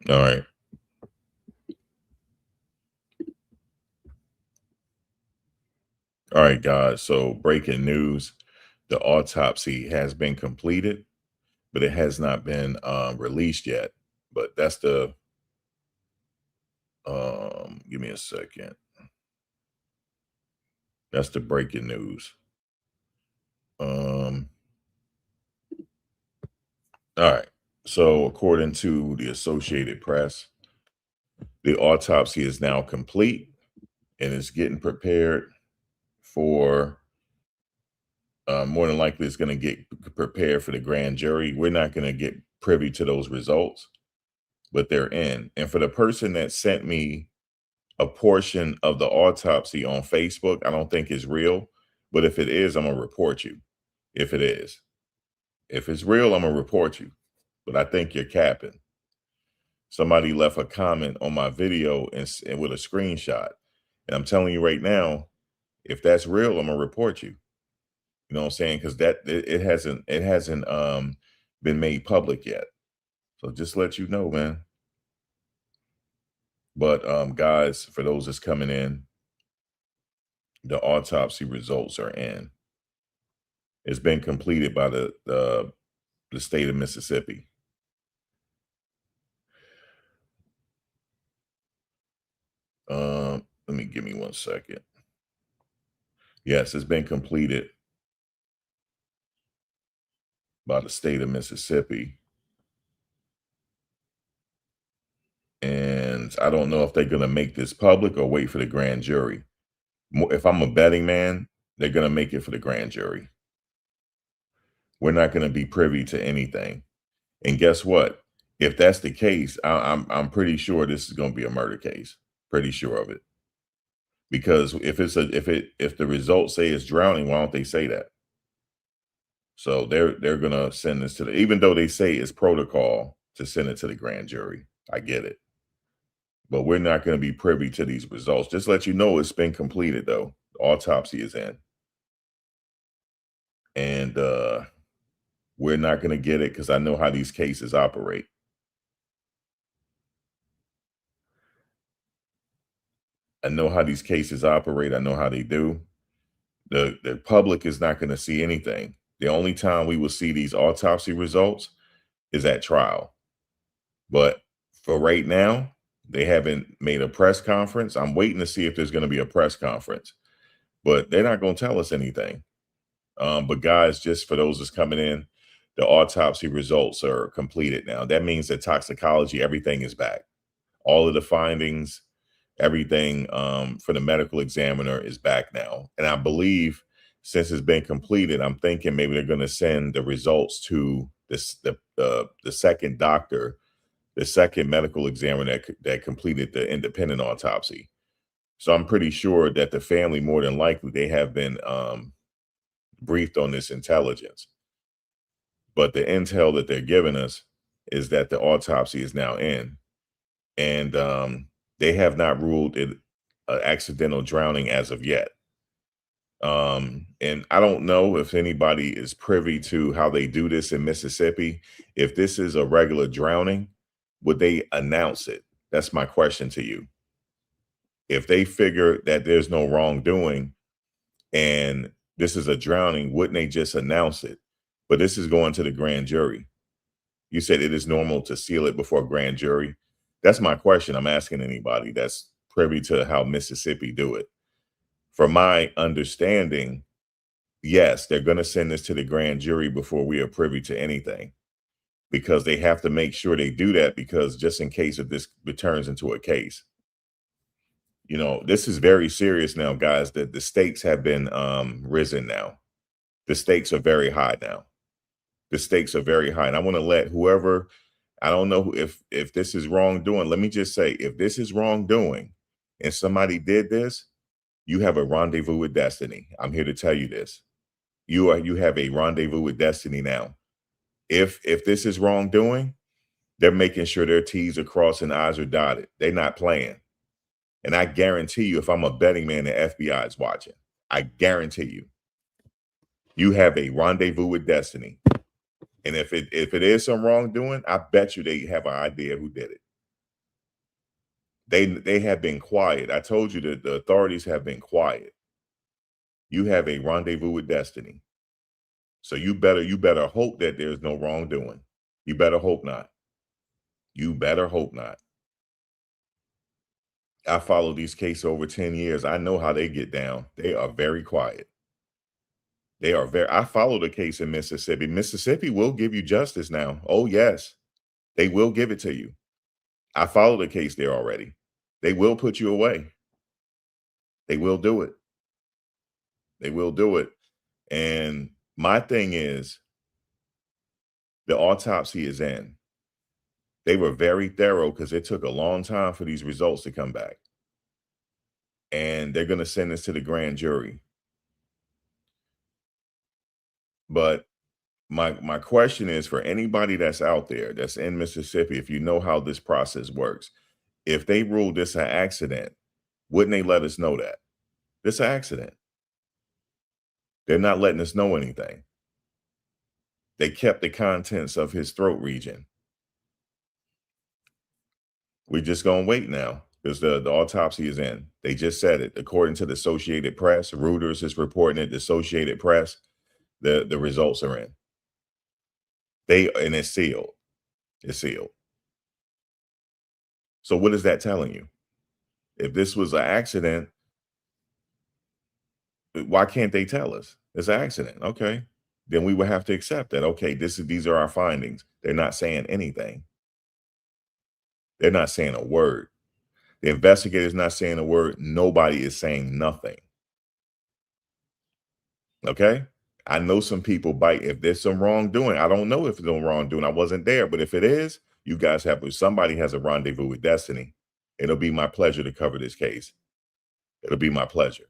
All right. All right, guys. So breaking news, the autopsy has been completed, but it has not been released yet. But that's the give me a second. That's the breaking news. Um, all right. So according to the Associated Press, the autopsy is now complete and is getting prepared for more than likely it's going to get prepared for the grand jury. We're not going to get privy to those results, but they're in. And for the person that sent me a portion of the autopsy on Facebook, I don't think it's real. But if it is, I'm going to report you. If it is. If it's real, I'm going to report you. But I think you're capping. Somebody left a comment on my video and with a screenshot. And I'm telling you right now, if that's real, I'm going to report you. You know what I'm saying? Because it hasn't been made public yet. So just let you know, man. But guys, for those that's coming in, the autopsy results are in. It's been completed by the state of Mississippi. Give me 1 second. Yes, it's been completed by the state of Mississippi. And I don't know if they're going to make this public or wait for the grand jury. If I'm a betting man, they're going to make it for the grand jury. We're not going to be privy to anything. And guess what? If that's the case, I'm pretty sure this is going to be a murder case. Pretty sure of it. Because if the results say it's drowning, why don't they say that? So they're gonna send this to even though they say it's protocol to send it to the grand jury. I get it. But we're not going to be privy to these results. Just let you know it's been completed though. The autopsy is in. And we're not going to get it because I know how these cases operate. I know how these cases operate. I know how they do. The public is not going to see anything. The only time we will see these autopsy results is at trial. But for right now, they haven't made a press conference. I'm waiting to see if there's going to be a press conference, but they're not going to tell us anything. But guys, just for those that's coming in, the autopsy results are completed now. That means that toxicology, everything is back. All of the findings, everything for the medical examiner is back now. And I believe since it's been completed, I'm thinking maybe they're going to send the results to the second doctor, the second medical examiner that completed the independent autopsy. So I'm pretty sure that the family, more than likely, they have been briefed on this intelligence. But the intel that they're giving us is that the autopsy is now in. And they have not ruled it accidental drowning as of yet. And I don't know if anybody is privy to how they do this in Mississippi. If this is a regular drowning, would they announce it? That's my question to you. If they figure that there's no wrongdoing and this is a drowning, wouldn't they just announce it? But this is going to the grand jury. You said it is normal to seal it before grand jury. That's my question. I'm asking anybody that's privy to how Mississippi do it. From my understanding, yes, they're going to send this to the grand jury before we are privy to anything, because they have to make sure they do that, because just in case if this returns into a case, you know, this is very serious now, guys, that the stakes have been risen now. The stakes are very high now. The stakes are very high. And I want to let whoever, I don't know if this is wrongdoing. Let me just say, if this is wrongdoing and somebody did this, you have a rendezvous with destiny. I'm here to tell you this. You have a rendezvous with destiny now. If this is wrongdoing, they're making sure their T's are crossed and I's are dotted. They're not playing. And I guarantee you, if I'm a betting man, the FBI is watching. I guarantee you. You have a rendezvous with destiny. And if it is some wrongdoing, I bet you they have an idea who did it. They have been quiet. I told you that the authorities have been quiet. You have a rendezvous with destiny. So you better hope that there's no wrongdoing. You better hope not. You better hope not. I followed these cases over 10 years. I know how they get down. They are very quiet. They are very I followed a case in Mississippi. Mississippi will give you justice now. Oh, yes. They will give it to you. I followed a case there already. They will put you away. They will do it. They will do it. And my thing is the autopsy is in. They were very thorough because it took a long time for these results to come back. And they're going to send this to the grand jury. But my question is for anybody that's out there that's in Mississippi, if you know how this process works, if they ruled this an accident, wouldn't they let us know that? This an accident. They're not letting us know anything. They kept the contents of his throat region. We're just gonna wait now because the autopsy is in. They just said it. According to the Associated Press, Reuters is reporting it, the Associated Press, the results are in. And it's sealed. It's sealed. So what is that telling you? If this was an accident, why can't they tell us? It's an accident. Okay. Then we would have to accept that. Okay, these are our findings. They're not saying anything. They're not saying a word. The investigator's not saying a word. Nobody is saying nothing. Okay. I know some people bite. If there's some wrongdoing, I don't know if there's no wrongdoing. I wasn't there, but if it is, you guys have, if somebody has a rendezvous with destiny, it'll be my pleasure to cover this case. It'll be my pleasure.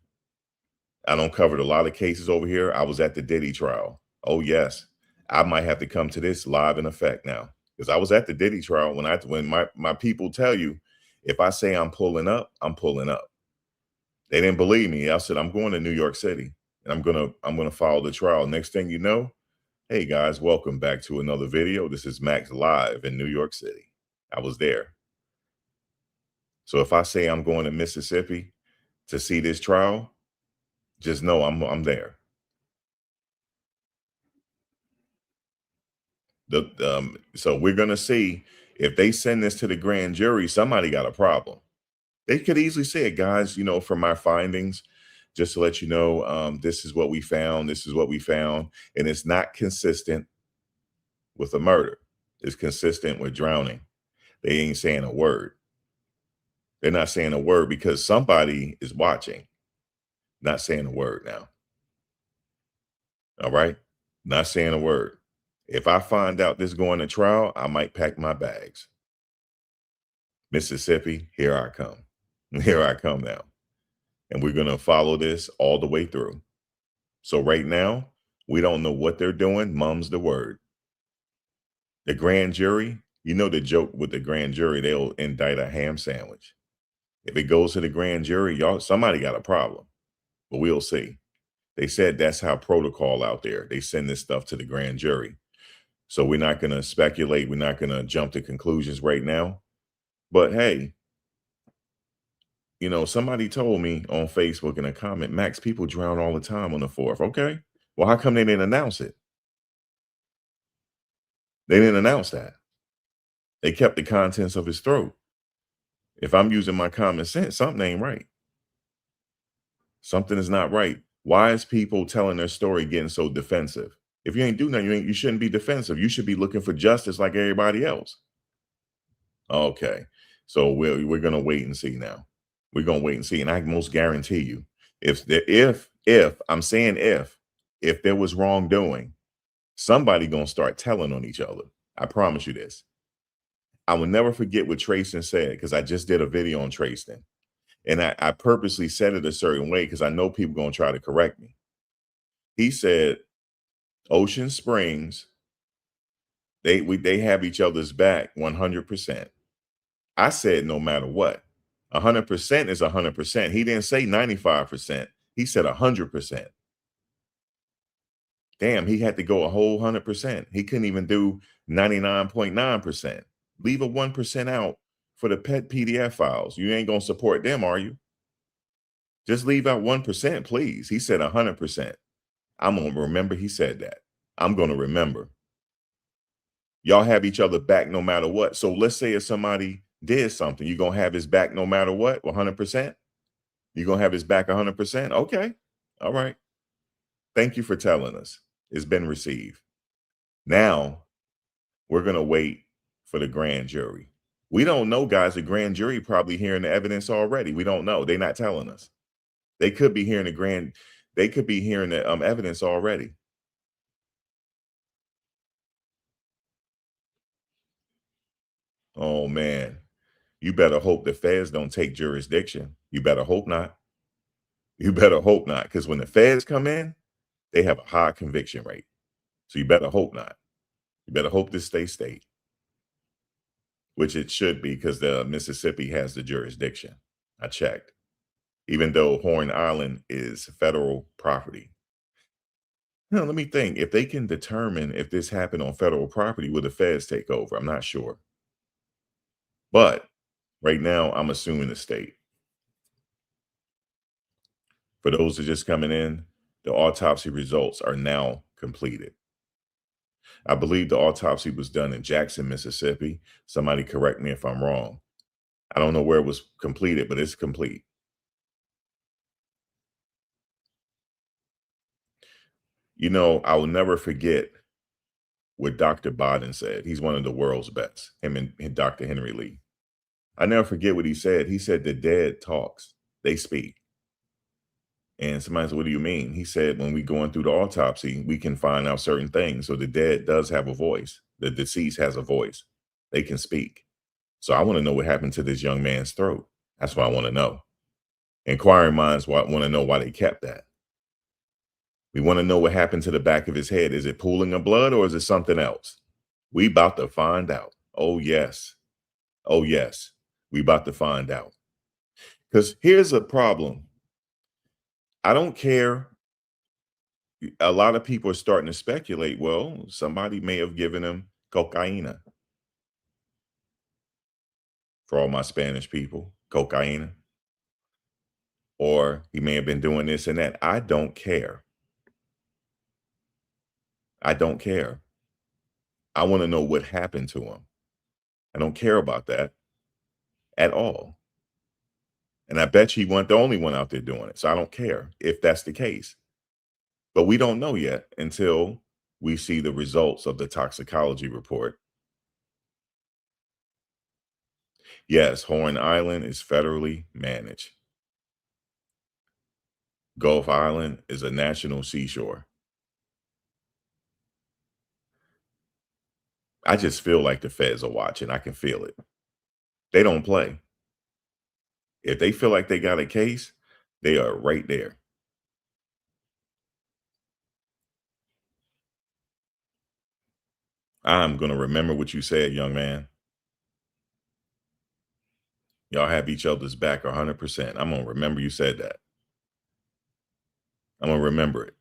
I don't cover a lot of cases over here. I was at the Diddy trial. Oh yes, I might have to come to this live in effect now because I was at the Diddy trial. When my people tell you, if I say I'm pulling up, I'm pulling up. They didn't believe me. I said I'm going to New York City and I'm gonna follow the trial. Next thing you know, hey guys, welcome back to another video. This is Max live in New York City. I was there. So if I say I'm going to Mississippi to see this trial, just know I'm there. So we're gonna see if they send this to the grand jury, somebody got a problem. They could easily say it, guys, from our findings, just to let you know, this is what we found, this is what we found, and it's not consistent with a murder. It's consistent with drowning. They ain't saying a word. They're not saying a word because somebody is watching, not saying a word now. All right? Not saying a word. If I find out this going to trial, I might pack my bags. Mississippi, here I come. Here I come now. And we're going to follow this all the way through. So right now, we don't know what they're doing. Mum's the word. The grand jury, you know the joke with the grand jury, they'll indict a ham sandwich. If it goes to the grand jury, somebody got a problem. But we'll see. They said that's how protocol out there. They send this stuff to the grand jury. So we're not going to speculate. We're not going to jump to conclusions right now. But hey, somebody told me on Facebook in a comment, Max, people drown all the time on the 4th. Okay. Well, how come they didn't announce it? They didn't announce that. They kept the contents of his throat. If I'm using my common sense, something ain't right. Something is not right. Why is people telling their story getting so defensive? If you ain't do nothing, you shouldn't be defensive. You should be looking for justice like everybody else. Okay. So we're gonna wait and see now. We're gonna wait and see. And I most guarantee you, if I'm saying if there was wrongdoing, somebody gonna start telling on each other. I promise you this. I will never forget what Trayston said because I just did a video on Trayston. And I purposely said it a certain way because I know people gonna try to correct me. He said Ocean Springs, they have each other's back 100%. I said no matter what. 100% is 100%. He didn't say 95%. He said 100%. Damn, he had to go a whole 100%. He couldn't even do 99.9%. Leave a 1% out for the pet PDF files. You ain't gonna support them, are you? Just leave out 1%, please. He said 100%. I'm gonna remember he said that. I'm gonna remember. Y'all have each other back no matter what. So let's say if somebody did something, you're gonna have his back no matter what, 100%. You're gonna have his back 100%. Okay. All right. Thank you for telling us. It's been received. Now we're gonna wait for the grand jury. We don't know, guys. The grand jury probably hearing the evidence already. We don't know. They're not telling us. They could be hearing they could be hearing the evidence already. Oh man. You better hope the feds don't take jurisdiction. You better hope not. You better hope not. Because when the feds come in, they have a high conviction rate. So you better hope not. You better hope this stays state, which it should be because the Mississippi has the jurisdiction. I checked. Even though Horn Island is federal property. Now, let me think. If they can determine if this happened on federal property, will the feds take over? I'm not sure. But right now, I'm assuming the state. For those that are just coming in, the autopsy results are now completed. I believe the autopsy was done in Jackson, Mississippi. Somebody correct me if I'm wrong. I don't know where it was completed, but it's complete. You know, I will never forget what Dr. Bodden said. He's one of the world's best, him and Dr. Henry Lee. I never forget what he said. He said, the dead talks, they speak. And somebody said, what do you mean? He said, when we going through the autopsy, we can find out certain things. So the dead does have a voice. The deceased has a voice. They can speak. So I want to know what happened to this young man's throat. That's what I want to know. Inquiring minds want to know why they kept that. We want to know what happened to the back of his head. Is it pooling of blood or is it something else? We about to find out. Oh, yes. Oh, yes. We about to find out. Because here's a problem. I don't care. A lot of people are starting to speculate, well, somebody may have given him cocaine. For all my Spanish people, cocaine. Or he may have been doing this and that. I don't care. I don't care. I want to know what happened to him. I don't care about that at all. And I bet you he wasn't the only one out there doing it. So I don't care if that's the case. But we don't know yet until we see the results of the toxicology report. Yes, Horn Island is federally managed. Gulf Island is a national seashore. I just feel like the feds are watching. I can feel it. They don't play. If they feel like they got a case, they are right there. I'm going to remember what you said, young man. Y'all have each other's back 100%. I'm going to remember you said that. I'm going to remember it.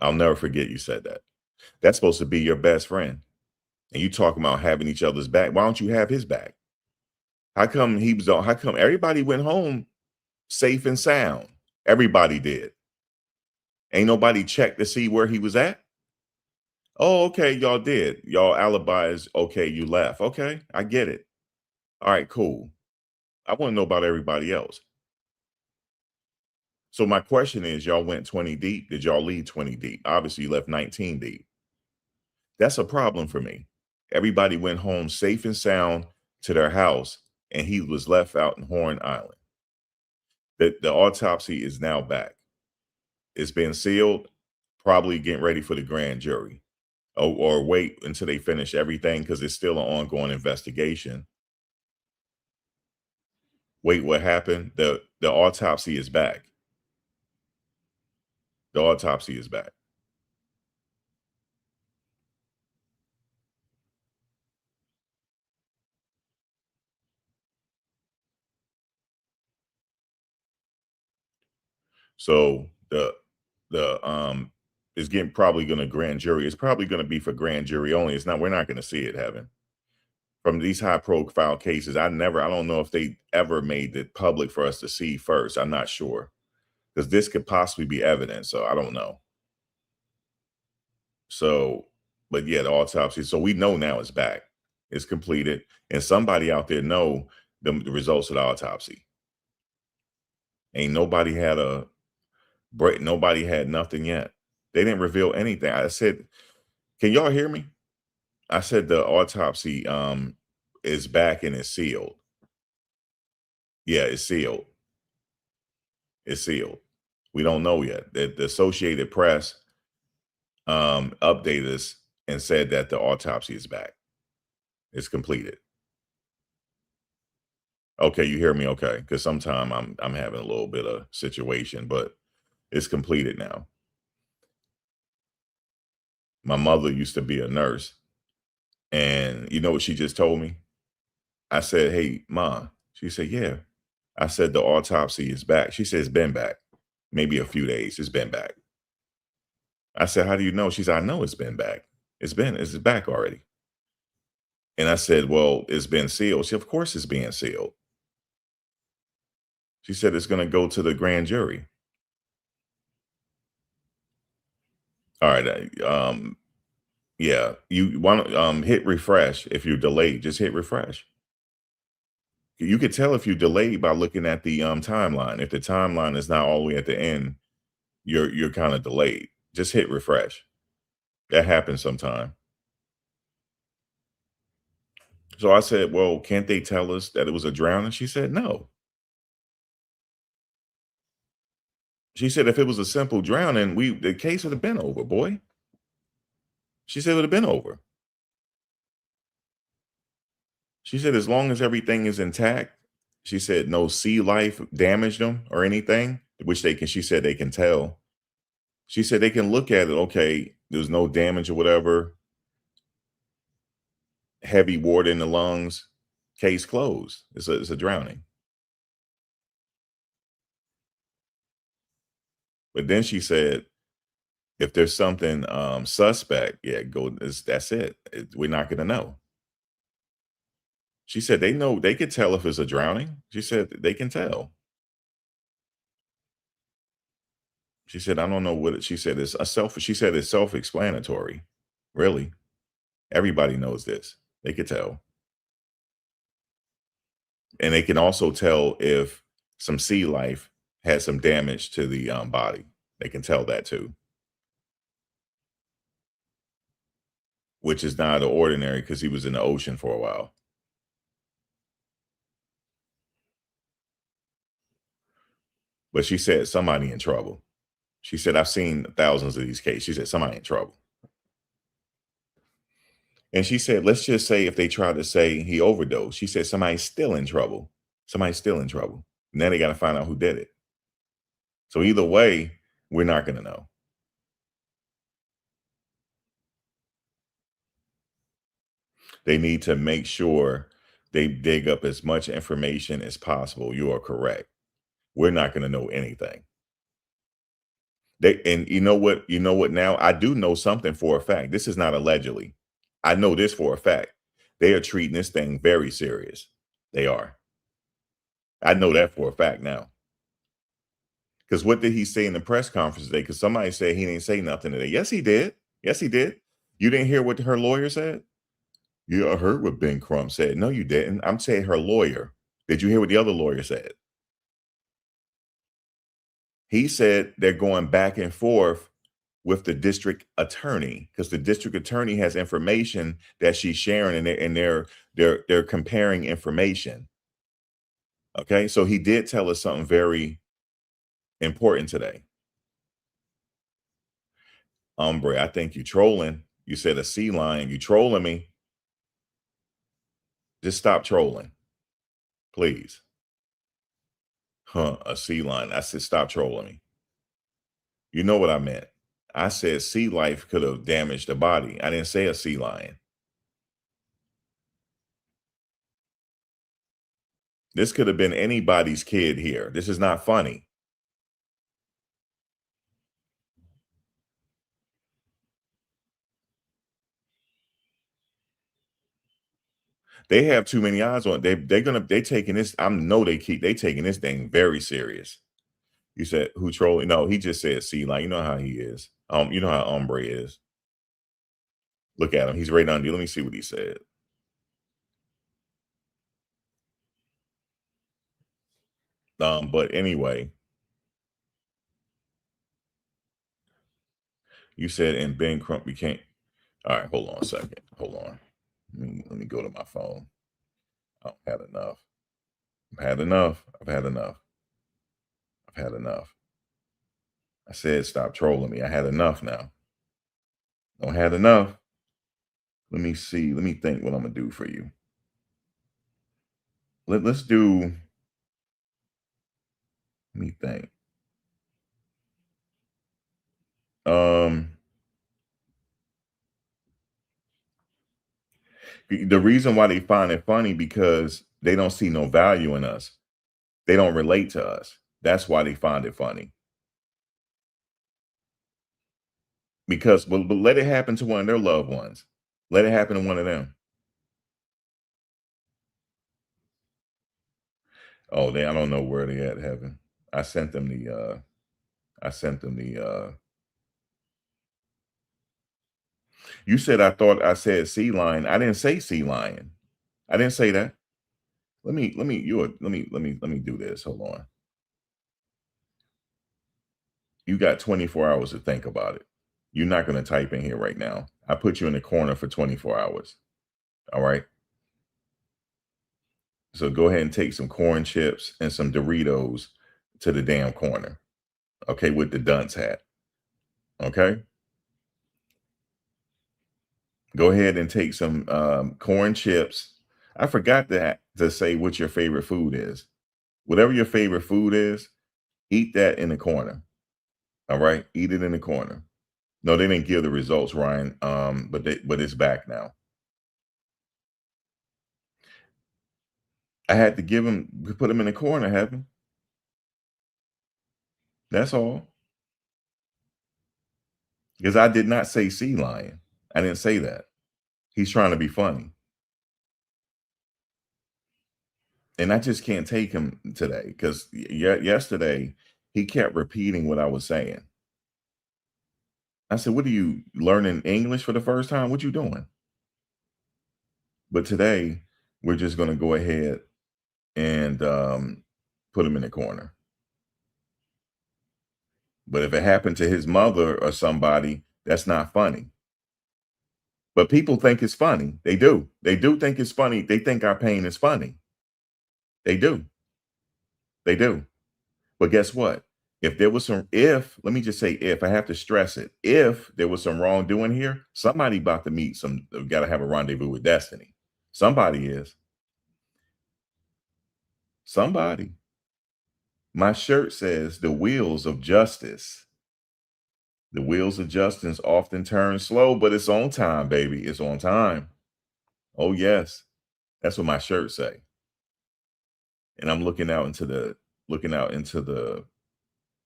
I'll never forget you said that. That's supposed to be your best friend. And you talking about having each other's back. Why don't you have his back? How come everybody went home safe and sound? Everybody did. Ain't nobody checked to see where he was at? Oh, okay, y'all did. Y'all alibi is okay, you left. Okay, I get it. All right, cool. I want to know about everybody else. So my question is, y'all went 20 deep. Did y'all leave 20 deep? Obviously, you left 19 deep. That's a problem for me. Everybody went home safe and sound to their house, and he was left out in Horn Island. The autopsy is now back. It's been sealed, probably getting ready for the grand jury. Or wait until they finish everything because it's still an ongoing investigation. Wait, what happened? The autopsy is back. The autopsy is back. So the is getting probably going to grand jury. It's probably going to be for grand jury only. It's not. We're not going to see it, Heaven. From these high profile cases, I don't know if they ever made it public for us to see first. I'm not sure because this could possibly be evidence. So I don't know. So, but yeah, the autopsy. So we know now it's back. It's completed, and somebody out there know the results of the autopsy. Ain't nobody had a break. Nobody had nothing yet. They didn't reveal anything. I said, "Can y'all hear me?" I said the autopsy is back and it's sealed. Yeah, it's sealed. It's sealed. We don't know yet. The Associated Press updated us and said that the autopsy is back. It's completed. Okay, you hear me okay? Because sometime I'm having a little bit of situation, but it's completed now. My mother used to be a nurse, and you know what she just told me? I said, "Hey, Ma." She said, "Yeah." I said, "The autopsy is back." She said, "It's been back. Maybe a few days. It's been back." I said, "How do you know?" She said, "I know it's been back. It's back already." And I said, "Well, it's been sealed." She said, "Of course it's being sealed." She said, "It's gonna go to the grand jury." All right, yeah, you wanna, hit refresh if you're delayed, just hit refresh. You could tell if you're delayed by looking at the, timeline. If the timeline is not all the way at the end, you're kinda delayed. Just hit refresh. That happens sometime. So I said, "Well, can't they tell us that it was a drowning?" She said, "No." She said, "If it was a simple drowning, the case would have been over, boy." She said, "It would have been over." She said, "As long as everything is intact," she said, "no sea life damaged them or anything," which she said they can tell. She said they can look at it, okay, there's no damage or whatever, heavy water in the lungs, case closed. It's a drowning. But then she said, if there's something suspect, yeah, that's it. We're not gonna know. She said they know they could tell if it's a drowning. She said they can tell. She said, I don't know what she said she said it's self-explanatory. Really. Everybody knows this. They could tell. And they can also tell if some sea life had some damage to the body. They can tell that too, which is not ordinary because he was in the ocean for a while. But she said somebody in trouble. She said, I've seen thousands of these cases. She said somebody in trouble. And she said, let's just say if they try to say he overdosed, she said somebody's still in trouble. Somebody's still in trouble. Now they got to find out who did it. So either way, we're not going to know. They need to make sure they dig up as much information as possible. You are correct. We're not going to know anything. And you know what now? I do know something for a fact. This is not allegedly. I know this for a fact. They are treating this thing very serious. They are. I know that for a fact now. Because what did he say in the press conference today? Because somebody said he didn't say nothing today. Yes, he did. Yes, he did. You didn't hear what her lawyer said? Yeah, I heard what Ben Crump said. No, you didn't. I'm saying her lawyer. Did you hear what the other lawyer said? He said they're going back and forth with the district attorney because the district attorney has information that she's sharing, and they're comparing information. Okay, so he did tell us something very important today. Hombre, I think you trolling. You said a sea lion. You trolling me. Just stop trolling, please. Huh? A sea lion. I said stop trolling me. You know what I meant. I said sea life could have damaged the body. I didn't say a sea lion. This could have been anybody's kid here. This is not funny. They have too many eyes on it. They taking this. I know they taking this thing very serious. You said who trolling? No, he just said see, like you know how he is. You know how Ombre is. Look at him. He's right under you. Let me see what he said. But anyway, you said and Ben Crump became all right, hold on a second. Hold on. Let me go to my phone. I've had enough. I've had enough. I've had enough. I've had enough. I said stop trolling me. I had enough now. Don't had enough. Let me see. Let me think what I'm gonna do for you. Let's do. Let me think. Um, the reason why they find it funny because they don't see no value in us. They don't relate to us. That's why they find it funny. Because, but let it happen to one of their loved ones. Let it happen to one of them. Oh, I don't know where they at, heaven. I sent them the I sent them the you said I thought I said sea lion. I didn't say sea lion. I didn't say that. Let me do this. Hold on. You got 24 hours to think about it. You're not going to type in here right now. I put you in the corner for 24 hours. All right. So go ahead and take some corn chips and some Doritos to the damn corner. Okay, with the dunce hat. Okay. Go ahead and take some corn chips. I forgot to say what your favorite food is. Whatever your favorite food is, eat that in the corner. All right, eat it in the corner. No, they didn't give the results, Ryan. But it's back now. I had to put them in the corner, Heaven. That's all. Because I did not say sea lion. I didn't say that. He's trying to be funny, and I just can't take him today because yesterday he kept repeating what I was saying. I said, "What are you learning English for the first time? What you doing?" But today we're just going to go ahead and put him in the corner. But if it happened to his mother or somebody, that's not funny. But people think it's funny. They do. They do think it's funny. They think our pain is funny. They do. They do. But guess what? If let me just say if I have to stress it, if there was some wrongdoing here, somebody about to meet got to have a rendezvous with destiny. Somebody is. Somebody. My shirt says the wheels of justice. The wheels of justice often turn slow, but it's on time, baby. It's on time. Oh yes. That's what my shirt say. And I'm looking out into the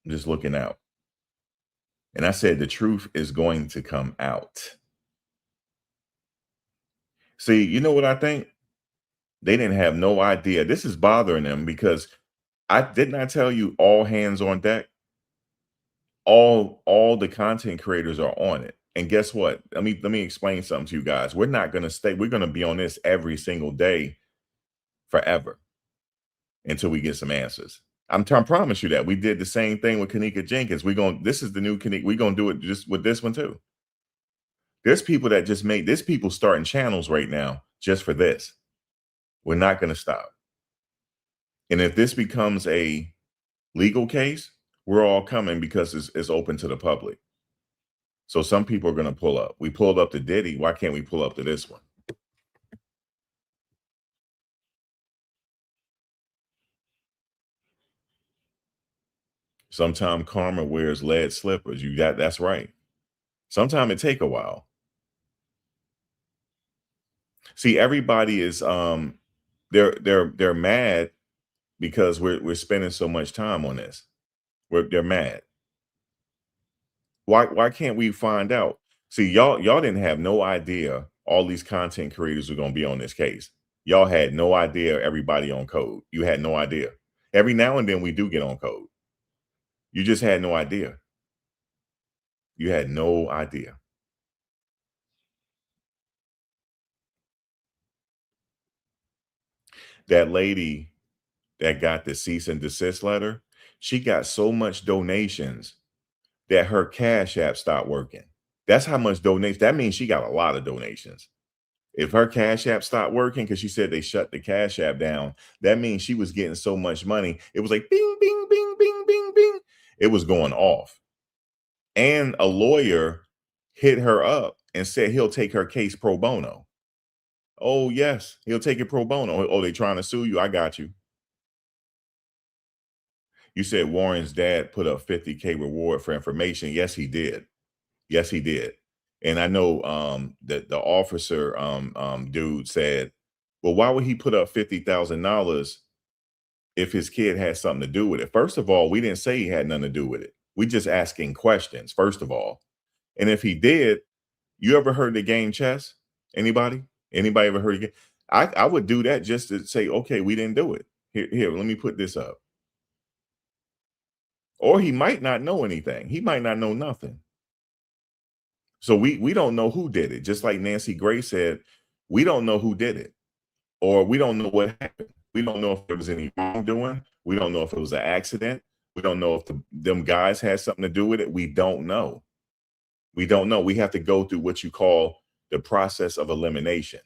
just looking out. And I said the truth is going to come out. See, you know what I think? They didn't have no idea. This is bothering them because I did not tell you all hands on deck. All the content creators are on it. And guess what? Let me explain something to you guys. We're not going to stay. We're going to be on this every single day forever until we get some answers. I'm trying to promise you that. We did the same thing with Kanika Jenkins. This is the new Kanika. We're gonna do it just with this one too. There's people starting channels right now just for this. We're not gonna stop. And if this becomes a legal case, we're all coming because it's open to the public. So some people are gonna pull up. We pulled up to Diddy. Why can't we pull up to this one? Sometimes karma wears lead slippers. That's right. Sometimes it take a while. See, everybody is they're mad because we're spending so much time on this. They're mad. Why can't we find out? See, y'all didn't have no idea all these content creators were gonna be on this case. Y'all had no idea everybody on code. You had no idea. Every now and then we do get on code. You just had no idea. You had no idea. That lady that got the cease and desist letter, she got so much donations that her Cash App stopped working. That's how much donation. That means she got a lot of donations. If her Cash App stopped working because she said they shut the Cash App down, that means she was getting so much money. It was like bing, bing, bing, bing, bing, bing. It was going off. And a lawyer hit her up and said he'll take her case pro bono. Oh, yes, he'll take it pro bono. Oh, they trying to sue you? I got you. You said Warren's dad put up 50K reward for information. Yes, he did. Yes, he did. And I know that the officer dude said, well, why would he put up $50,000 if his kid had something to do with it? First of all, we didn't say he had nothing to do with it. We just asking questions, first of all. And if he did, you ever heard the game chess? Anybody? Anybody ever heard of it? I would do that just to say, okay, we didn't do it. Here, let me put this up. Or he might not know anything. He might not know nothing. So we don't know who did it. Just like Nancy Gray said, we don't know who did it, or we don't know what happened. We don't know if there was any wrongdoing. We don't know if it was an accident. We don't know if them guys had something to do with it. We don't know. We don't know. We have to go through what you call the process of elimination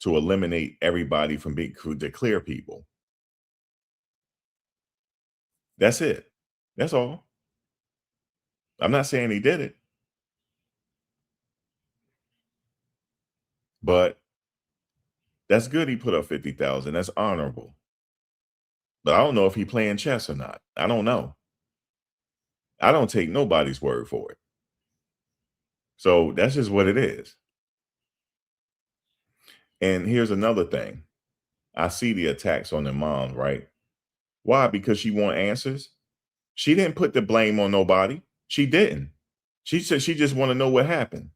to eliminate everybody from being to clear people. That's it. That's all. I'm not saying he did it, but that's good. He put up 50,000. That's honorable. But I don't know if he playing chess or not. I don't know. I don't take nobody's word for it. So that's just what it is. And here's another thing. I see the attacks on the mom, right? Why? Because she want answers. She didn't put the blame on nobody. She didn't. She said she just want to know what happened.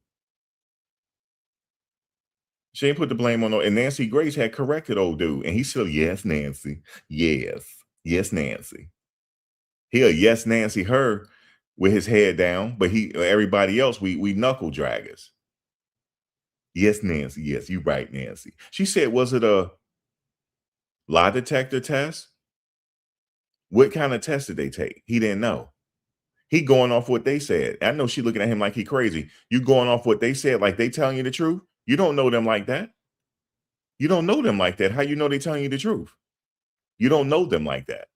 She didn't put the blame on no. And Nancy Grace had corrected old dude, and he said, "Yes, Nancy. Yes, yes, Nancy." He'll yes, Nancy her with his head down, but he everybody else we knuckle draggers. Yes, Nancy. Yes, you right, Nancy. She said, was it a lie detector test? What kind of test did they take? He didn't know. He going off what they said. I know she looking at him like he crazy. You going off what they said, like they telling you the truth? You don't know them like that. You don't know them like that. How you know they telling you the truth? You don't know them like that.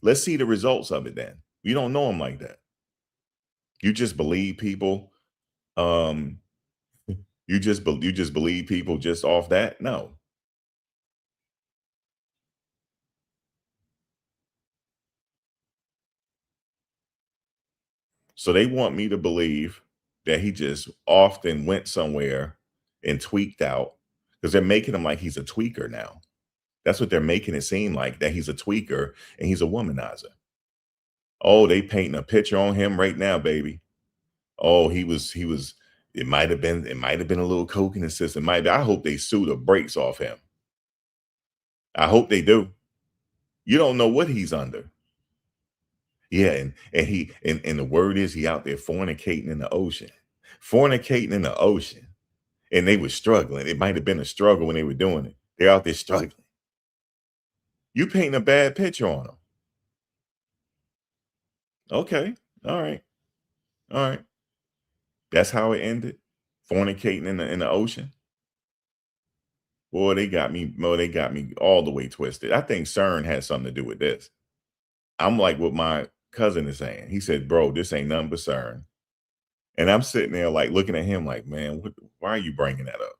Let's see the results of it then. You don't know them like that. You just believe people. Um, you just believe people just off that. No. So they want me to believe that he just often went somewhere and tweaked out because they're making him like he's a tweaker now. That's what they're making it seem like, that he's a tweaker and he's a womanizer. Oh, they painting a picture on him right now, baby. Oh, he was it might have been a little coke in his system. Might be. I hope they sue the brakes off him. I hope they do. You don't know what he's under. Yeah, and the word is he out there fornicating in the ocean. Fornicating in the ocean. And they were struggling. It might have been a struggle when they were doing it. They're out there struggling. You painting a bad picture on them. Okay. All right. All right. That's how it ended. Fornicating in the ocean. Boy, they got me all the way twisted. I think CERN has something to do with this. I'm like what my cousin is saying. He said, bro, this ain't nothing but CERN. And I'm sitting there like looking at him like, man, why are you bringing that up?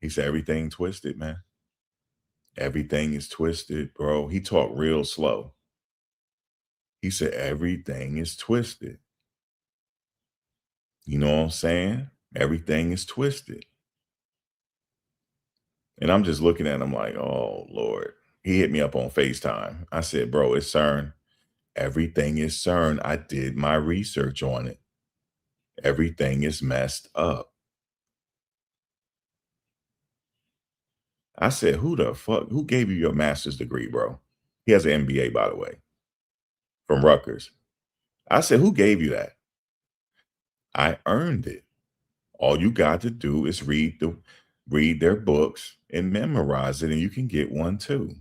He said, everything twisted, man. Everything is twisted, bro. He talked real slow. He said, everything is twisted. You know what I'm saying? Everything is twisted. And I'm just looking at him like, oh, Lord. He hit me up on FaceTime. I said, bro, it's CERN. Everything is CERN. I did my research on it. Everything is messed up. I said, who the fuck, who gave you your master's degree, bro? He has an MBA, by the way, from Rutgers. I said, who gave you that? I earned it. All you got to do is read their books and memorize it, and you can get one too.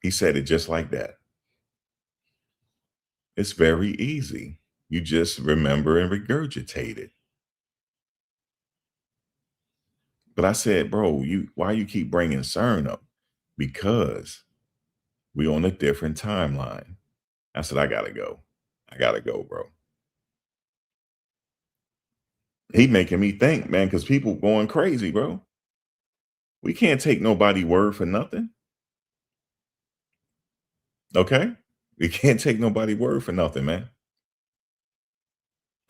He said it just like that. It's very easy. You just remember and regurgitate it. But I said, bro, why you keep bringing CERN up? Because we on a different timeline. I said, I gotta go. I gotta go, bro. He making me think, man, because people going crazy, bro. We can't take nobody word for nothing. Okay? We can't take nobody word for nothing, man.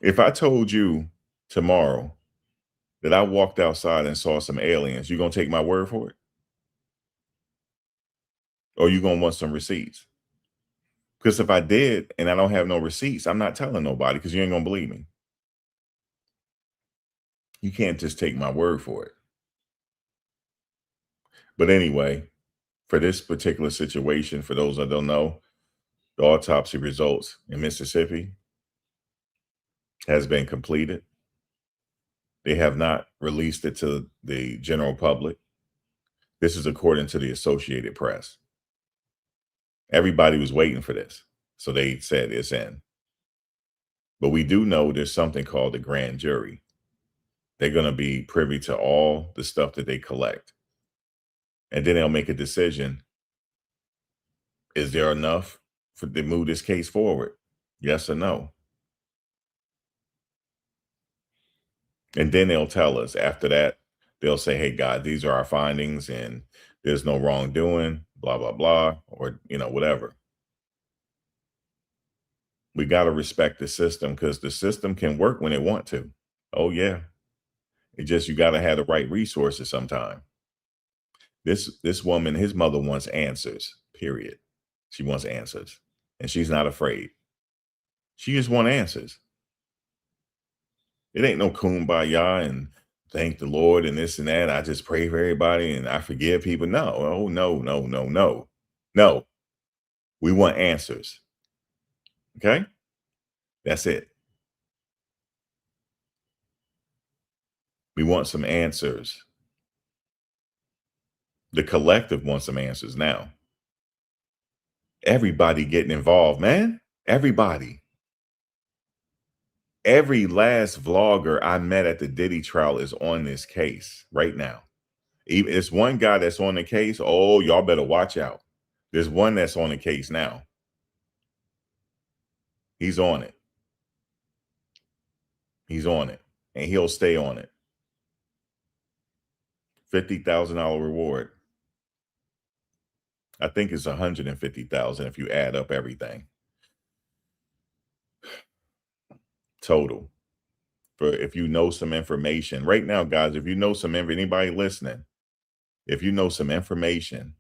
If I told you tomorrow that I walked outside and saw some aliens, you gonna take my word for it? Or you gonna want some receipts? Because if I did and I don't have no receipts, I'm not telling nobody because you ain't gonna believe me. You can't just take my word for it. But anyway, for this particular situation, for those that don't know, the autopsy results in Mississippi has been completed. They have not released it to the general public. This is according to the Associated Press. Everybody was waiting for this. So they said it's in. But we do know there's something called the grand jury. They're going to be privy to all the stuff that they collect. And then they'll make a decision. Is there enough to move this case forward? Yes or no? And then they'll tell us after that, they'll say, hey, God, these are our findings and there's no wrongdoing, blah, blah, blah, or, whatever. We got to respect the system because the system can work when it want to. Oh, yeah. It just, you got to have the right resources sometime. This woman, his mother wants answers, period. She wants answers and she's not afraid. She just wants answers. It ain't no kumbaya and thank the Lord and this and that. I just pray for everybody and I forgive people. No, oh, no, no, no, no, no. We want answers. Okay? That's it. We want some answers. The collective wants some answers now. Everybody getting involved, man. Everybody. Every last vlogger I met at the Diddy trial is on this case right now. Even it's one guy that's on the case. Oh, y'all better watch out. There's one that's on the case now. He's on it. He's on it. And he'll stay on it. $50,000 reward. I think it's 150,000 if you add up everything. Total. For if you know some information. Right now, guys, if you know anybody listening, if you know some information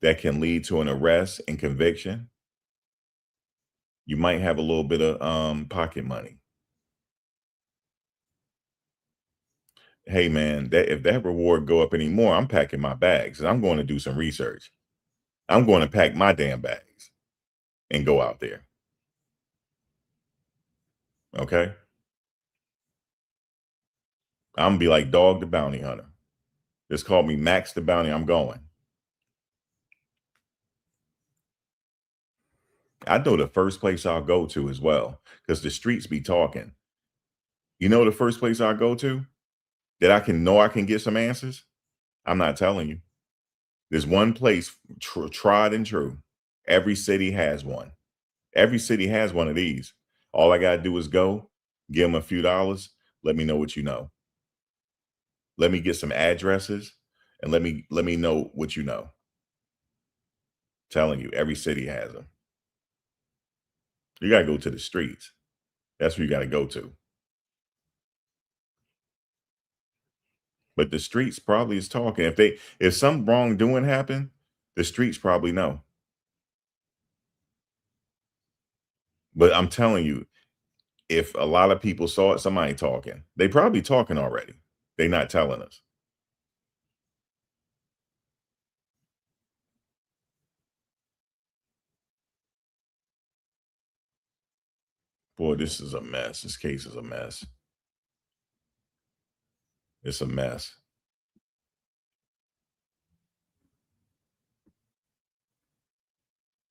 that can lead to an arrest and conviction, you might have a little bit of pocket money. Hey man, if that reward go up anymore, I'm packing my bags and I'm going to do some research. I'm going to pack my damn bags and go out there. Okay? I'm gonna be like Dog the Bounty Hunter. Just call me Max the Bounty. I'm going. I know the first place I'll go to as well, because the streets be talking. You know the first place I'll go to that I can get some answers? I'm not telling you. There's one place tried and true. Every city has one. Every city has one of these. All I gotta do is go, give them a few dollars, let me know what you know. Let me get some addresses and let me know what you know. Telling you, every city has them. You gotta go to the streets. That's where you gotta go to. But the streets probably is talking. If some wrongdoing happened, the streets probably know. But I'm telling you, if a lot of people saw it, somebody talking. They probably talking already. They not telling us. Boy, this is a mess. This case is a mess. It's a mess.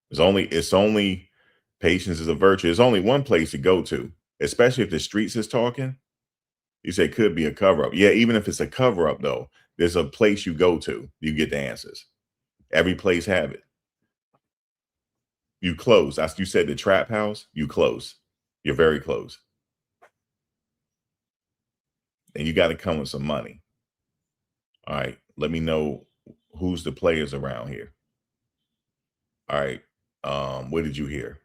It's only patience is a virtue. There's only one place to go to, especially if the streets is talking. You say could be a cover up. Yeah, even if it's a cover up though, there's a place you go to. You get the answers. Every place have it. You close. As you said, the trap house. You close. You're very close, and you got to come with some money. All right. Let me know who's the players around here. All right. What did you hear?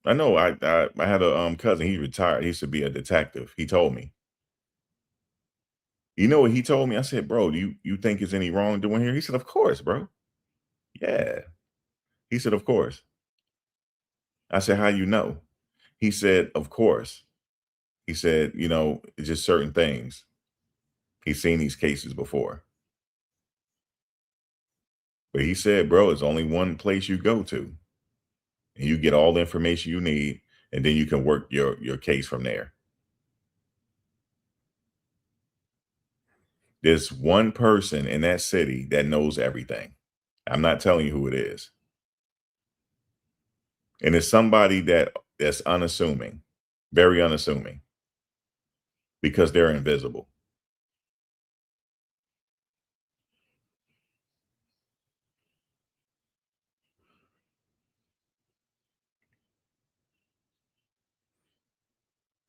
I know I had a cousin, he retired. He used to be a detective. He told me. You know what he told me? I said, "Bro, do you think there's any wrongdoing here?" He said, "Of course, bro." Yeah. He said, "Of course." I said, "How you know?" He said, "Of course." He said, it's just certain things. He's seen these cases before. But he said, "Bro, it's only one place you go to, and you get all the information you need, and then you can work your case from there." There's one person in that city that knows everything. I'm not telling you who it is. And it's somebody that's unassuming, very unassuming, because they're invisible.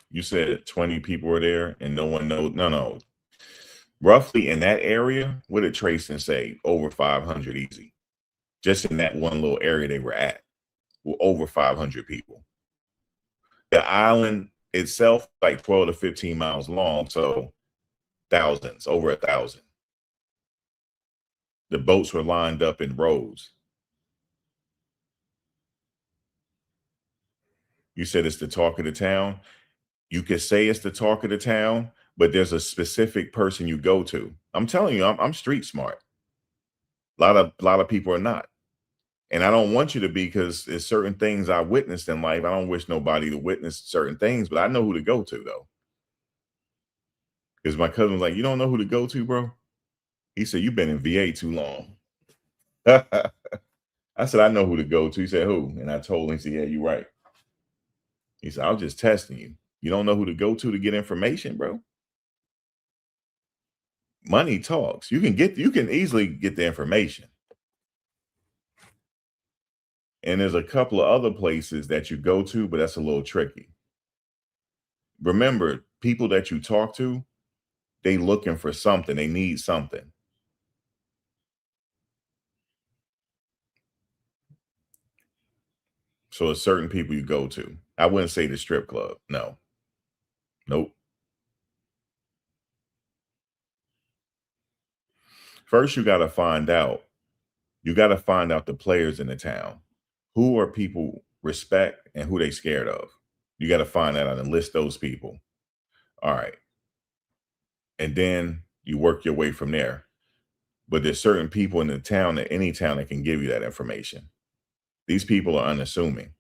You said 20 people were there and no one knows. No, no. Roughly in that area, what did Trayson say? Over 500 easy. Just in that one little area they were at, over 500 people. The island itself, like 12 to 15 miles long, so thousands, over 1,000. The boats were lined up in rows. You said it's the talk of the town. You could say it's the talk of the town, but there's a specific person you go to. I'm telling you, I'm street smart. A lot of people are not. And I don't want you to be, because there's certain things I witnessed in life. I don't wish nobody to witness certain things, but I know who to go to though. Because my cousin was like, "You don't know who to go to, bro?" He said, "You've been in VA too long." I said, "I know who to go to." He said, "Who?" And I told him. He said, "Yeah, you're right." He said, "I was just testing you. You don't know who to go to get information, bro?" Money talks. You can easily get the information. And there's a couple of other places that you go to, but that's a little tricky. Remember, people that you talk to, they looking for something. They need something. So it's certain people you go to. I wouldn't say the strip club. No. Nope. First, you got to find out the players in the town. Who are people respect and who they scared of? You got to find that out and list those people. All right. And then you work your way from there. But there's certain people in the town, that any town, that can give you that information. These people are unassuming.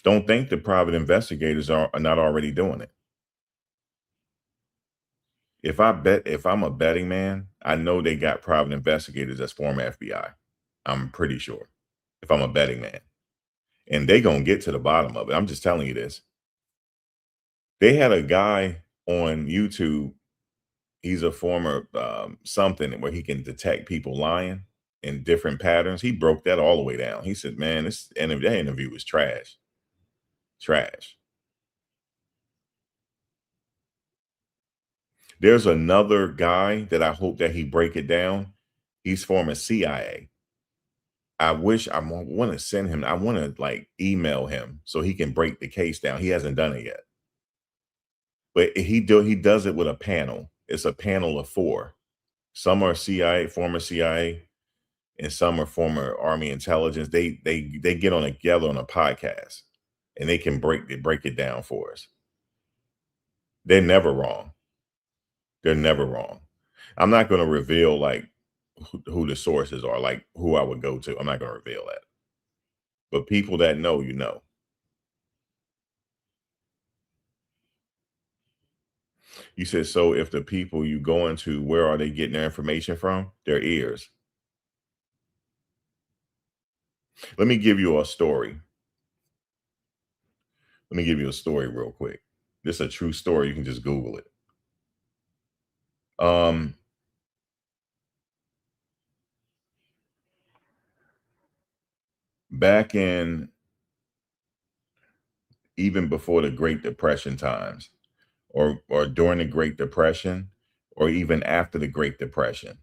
Don't think the private investigators are not already doing it. If I'm a betting man, I know they got private investigators that's former FBI. I'm pretty sure. If I'm a betting man. And they gonna get to the bottom of it. I'm just telling you this. They had a guy on YouTube. He's a former something where he can detect people lying in different patterns. He broke that all the way down. He said, "Man, that interview was trash, trash." There's another guy that I hope that he break it down. He's former CIA. I wish I want to send him. I want to like email him so he can break the case down. He hasn't done it yet, but he does it with a panel. It's a panel of four. Some are CIA, former CIA, and some are former Army intelligence. They get on together on a podcast, and they can break it down for us. They're never wrong. They're never wrong. I'm not going to reveal like who the sources are, like who I would go to. I'm not going to reveal that. But people that know, you know. You said, so if the people you go into, where are they getting their information from? Their ears. Let me give you a story. Let me give you a story real quick. This is a true story. You can just Google it. Um, Back in even before the Great Depression times, or during the Great Depression, or even after the Great Depression,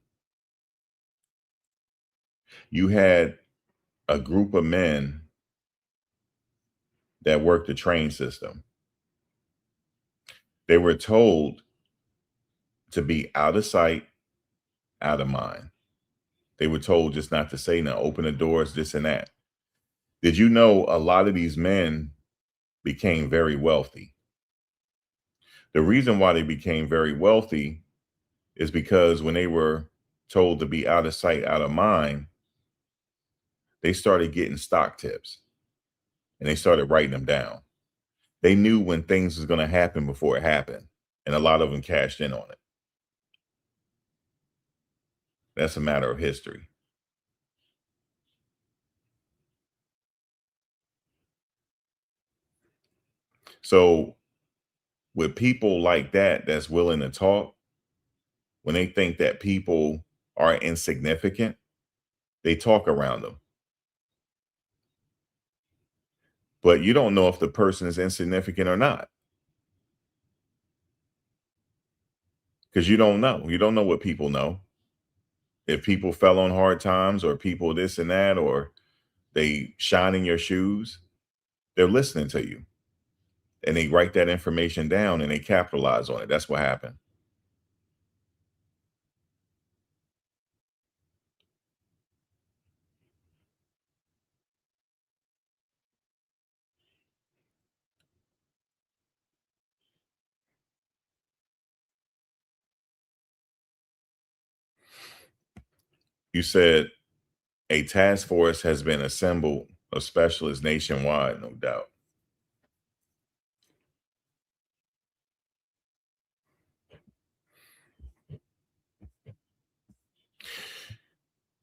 you had a group of men that worked the train system. They were told to be out of sight, out of mind. They were told just not to say no, open the doors, this and that. Did you know a lot of these men became very wealthy? The reason why they became very wealthy is because when they were told to be out of sight, out of mind, they started getting stock tips and they started writing them down. They knew when things was going to happen before it happened, and a lot of them cashed in on it. That's a matter of history. So with people like that that's willing to talk, when they think that people are insignificant, they talk around them. But you don't know if the person is insignificant or not, because you don't know. You don't know what people know. If people fell on hard times, or people this and that, or they shine in your shoes, they're listening to you, and they write that information down and they capitalize on it. That's what happened. You said a task force has been assembled of specialists nationwide, no doubt.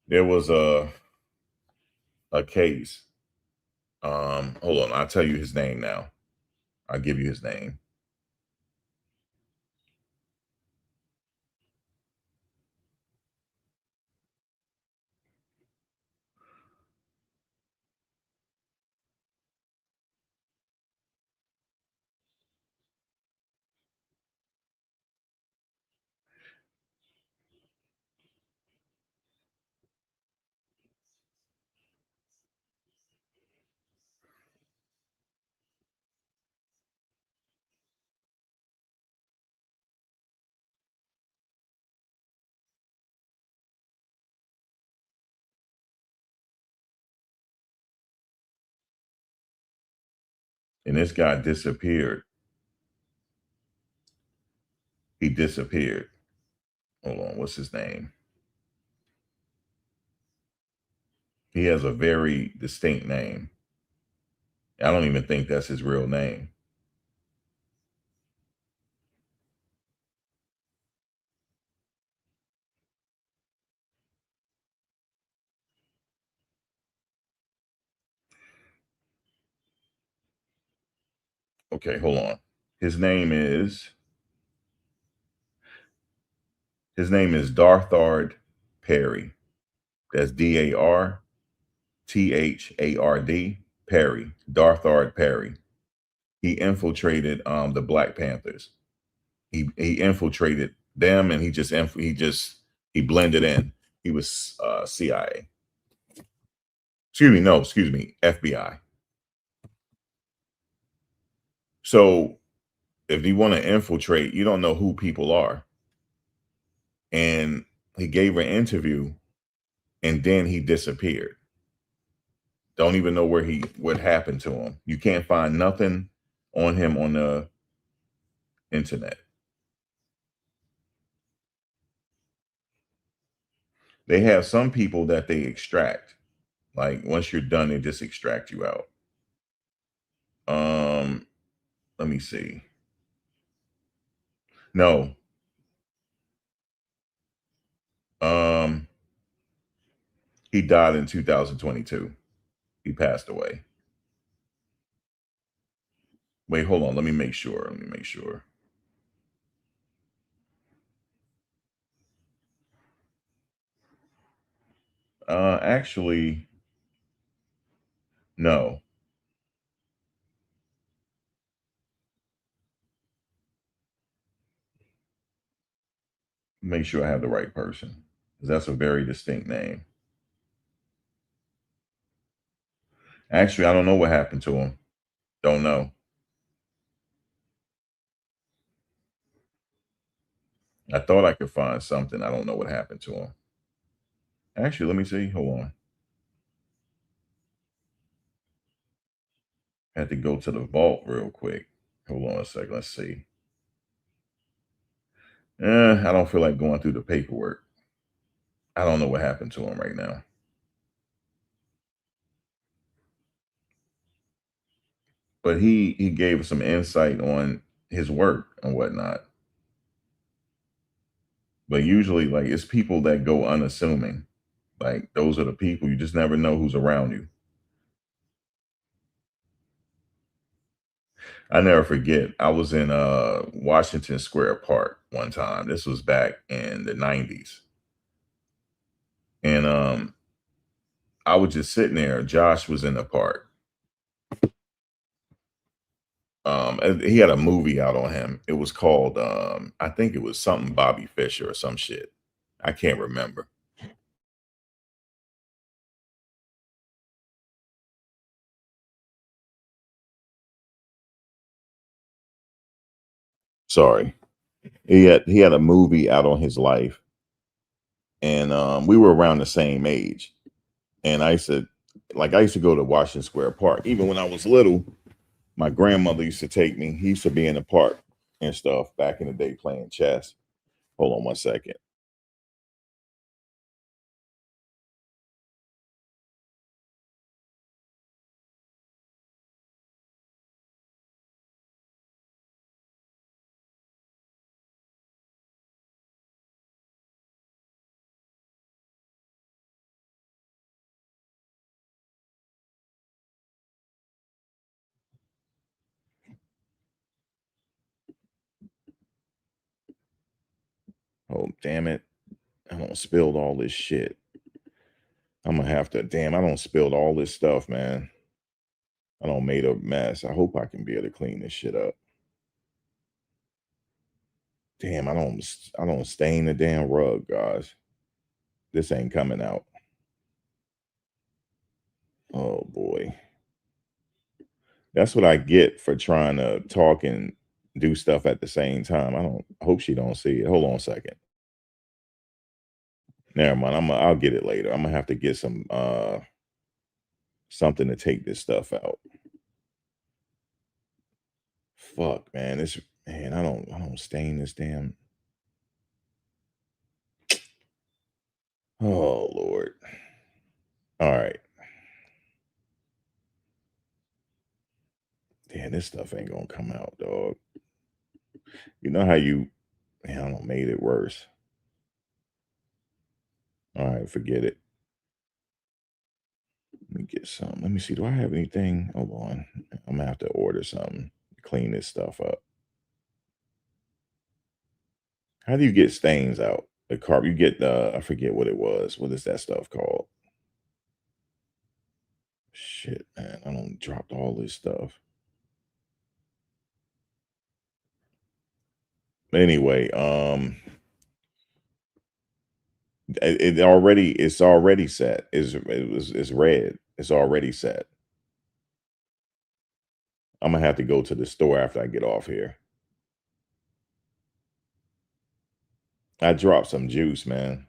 There was a case. Hold on, I'll tell you his name now. I'll give you his name. And this guy disappeared. He disappeared. Hold on, what's his name? He has a very distinct name. I don't even think that's his real name. Okay, hold on. His name is his name is Darthard Perry. That's Darthard Perry. Darthard Perry. He infiltrated the Black Panthers. He infiltrated them, and he blended in. He was CIA. Excuse me, no, excuse me, FBI. So if you want to infiltrate, you don't know who people are. And he gave an interview, and then he disappeared. Don't even know what happened to him. You can't find nothing on him on the internet. They have some people that they extract. Like once you're done, they just extract you out. Um, let me see. No. Um, he died in 2022. He passed away. Wait, hold on. Let me make sure. Let me make sure. Actually, no. Make sure I have the right person. 'Cause that's a very distinct name. Actually, I don't know what happened to him. Don't know. I thought I could find something. I don't know what happened to him. Actually, let me see. Hold on. I had to go to the vault real quick. Hold on a second. Let's see. I don't feel like going through the paperwork. I don't know what happened to him right now. But he gave some insight on his work and whatnot. But usually, like it's people that go unassuming. Like those are the people you just never know who's around you. I never forget. I was in Washington Square Park one time. This was back in the 90s. And I was just sitting there. Josh was in the park. And he had a movie out on him. It was called I think it was something Bobby Fischer or some shit. I can't remember. Sorry. He had a movie out on his life, and we were around the same age. And I used to go to Washington Square Park even when I was little. My grandmother used to take me. He used to be in the park and stuff back in the day playing chess. Hold on one second. Oh damn it! I don't spilled all this shit. I'm gonna have to. Damn, I don't spilled all this stuff, man. I don't made a mess. I hope I can be able to clean this shit up. Damn, I don't stain the damn rug, guys. This ain't coming out. Oh boy. That's what I get for trying to talk and do stuff at the same time. I hope she don't see it. Hold on a second. Never mind. I'll get it later. I'm gonna have to get some something to take this stuff out. Fuck, man. This man, I don't stain this damn. Oh Lord. All right. Damn, this stuff ain't gonna come out, dog. You know how you man, I don't made it worse. All right, forget it. Let me get some. Let me see. Do I have anything? Hold on. I'm gonna have to order something to clean this stuff up. How do you get stains out? The carb you get I forget what it was. What is that stuff called? Shit, man. I don't dropped all this stuff. Anyway, it's already set. It's red. It's already set. I'm gonna have to go to the store after I get off here. I dropped some juice, man.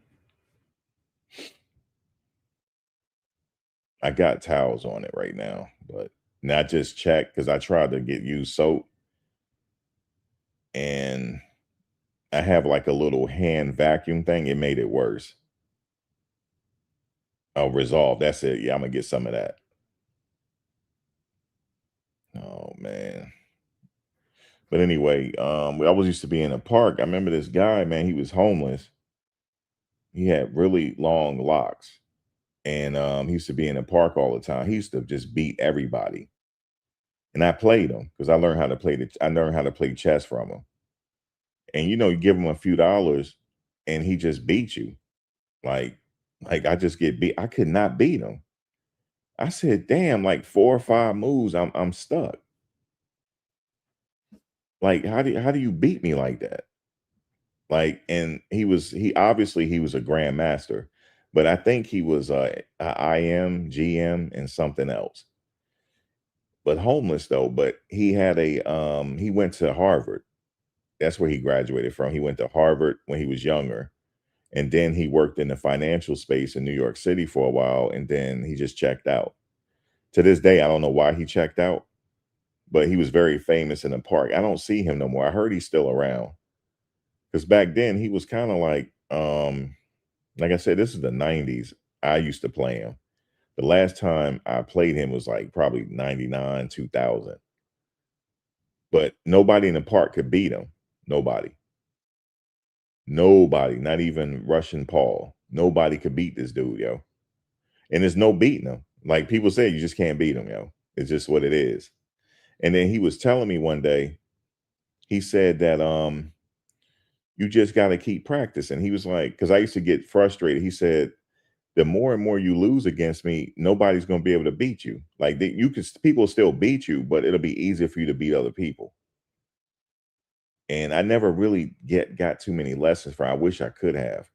I got towels on it right now, but not just check because I tried to get used soap. and I have like a little hand vacuum thing. It made it worse. Oh, Resolve. That's it. Yeah, I'm gonna get some of that. Oh man. But anyway, I was used to be in a park. I remember this guy, man, he was homeless. He had really long locks. And he used to be in the park all the time. He used to just beat everybody. And I played him because I learned how to play chess from him. And you give him a few dollars and he just beat you. Like like I just get beat. I could not beat him. I said, damn, like 4 or 5 moves, I'm stuck. Like, how do you beat me like that? Like, and he obviously he was a grandmaster, but I think he was a IM, GM, and something else. But homeless though, but he went to Harvard. That's where he graduated from. He went to Harvard when he was younger. And then he worked in the financial space in New York City for a while, and then he just checked out. To this day, I don't know why he checked out, but he was very famous in the park. I don't see him no more. I heard he's still around. Because back then he was kind of like I said, this is the 90s. I used to play him. The last time I played him was like probably 99, 2000. But nobody in the park could beat him. Nobody. Nobody, not even Russian Paul. Nobody could beat this dude, yo. And there's no beating him. Like people say, you just can't beat him, yo. It's just what it is. And then he was telling me one day, he said that you just got to keep practicing. He was like, because I used to get frustrated. He said, the more and more you lose against me, nobody's going to be able to beat you. Like people still beat you, but it'll be easier for you to beat other people. And I never really got too many lessons from. I wish I could have.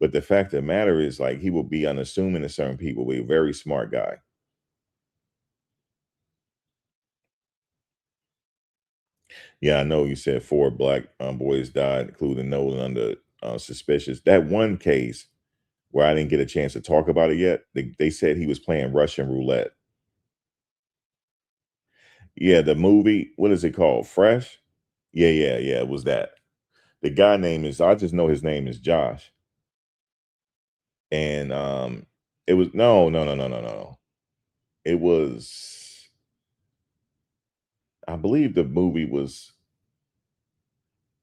But the fact of the matter is, like, he will be unassuming to certain people, but a very smart guy. Yeah, I know you said 4 black boys died, including Nolan, under suspicious. That one case where I didn't get a chance to talk about it yet, they said he was playing Russian roulette. Yeah, the movie, what is it called? Fresh? Yeah, yeah, yeah, it was that. The guy name is, I just know his name is Josh. And it was, no, no, no, no, no, no. It was, I believe the movie was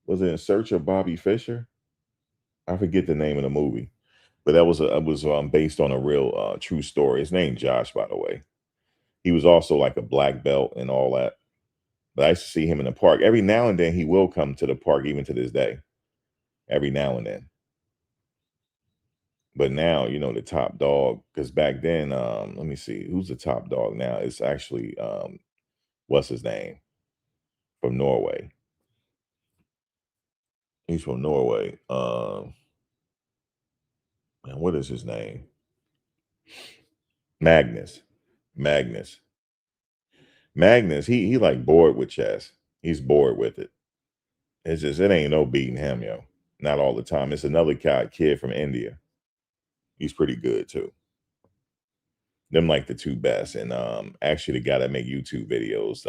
it In Search of Bobby Fischer? I forget the name of the movie, but that was it was based on a real true story. His name Josh, by the way. He was also like a black belt and all that. But I used to see him in the park every now and then. He will come to the park, even to this day, every now and then. But now, the top dog, because back then, let me see, who's the top dog now? It's actually what's his name, from Norway. He's from Norway. Man, what is his name? Magnus. Magnus. Magnus, he like bored with chess. He's bored with it. It's just it ain't no beating him, yo. Not all the time. It's another kid from India. He's pretty good too. Them like the two best. And actually the guy that make YouTube videos,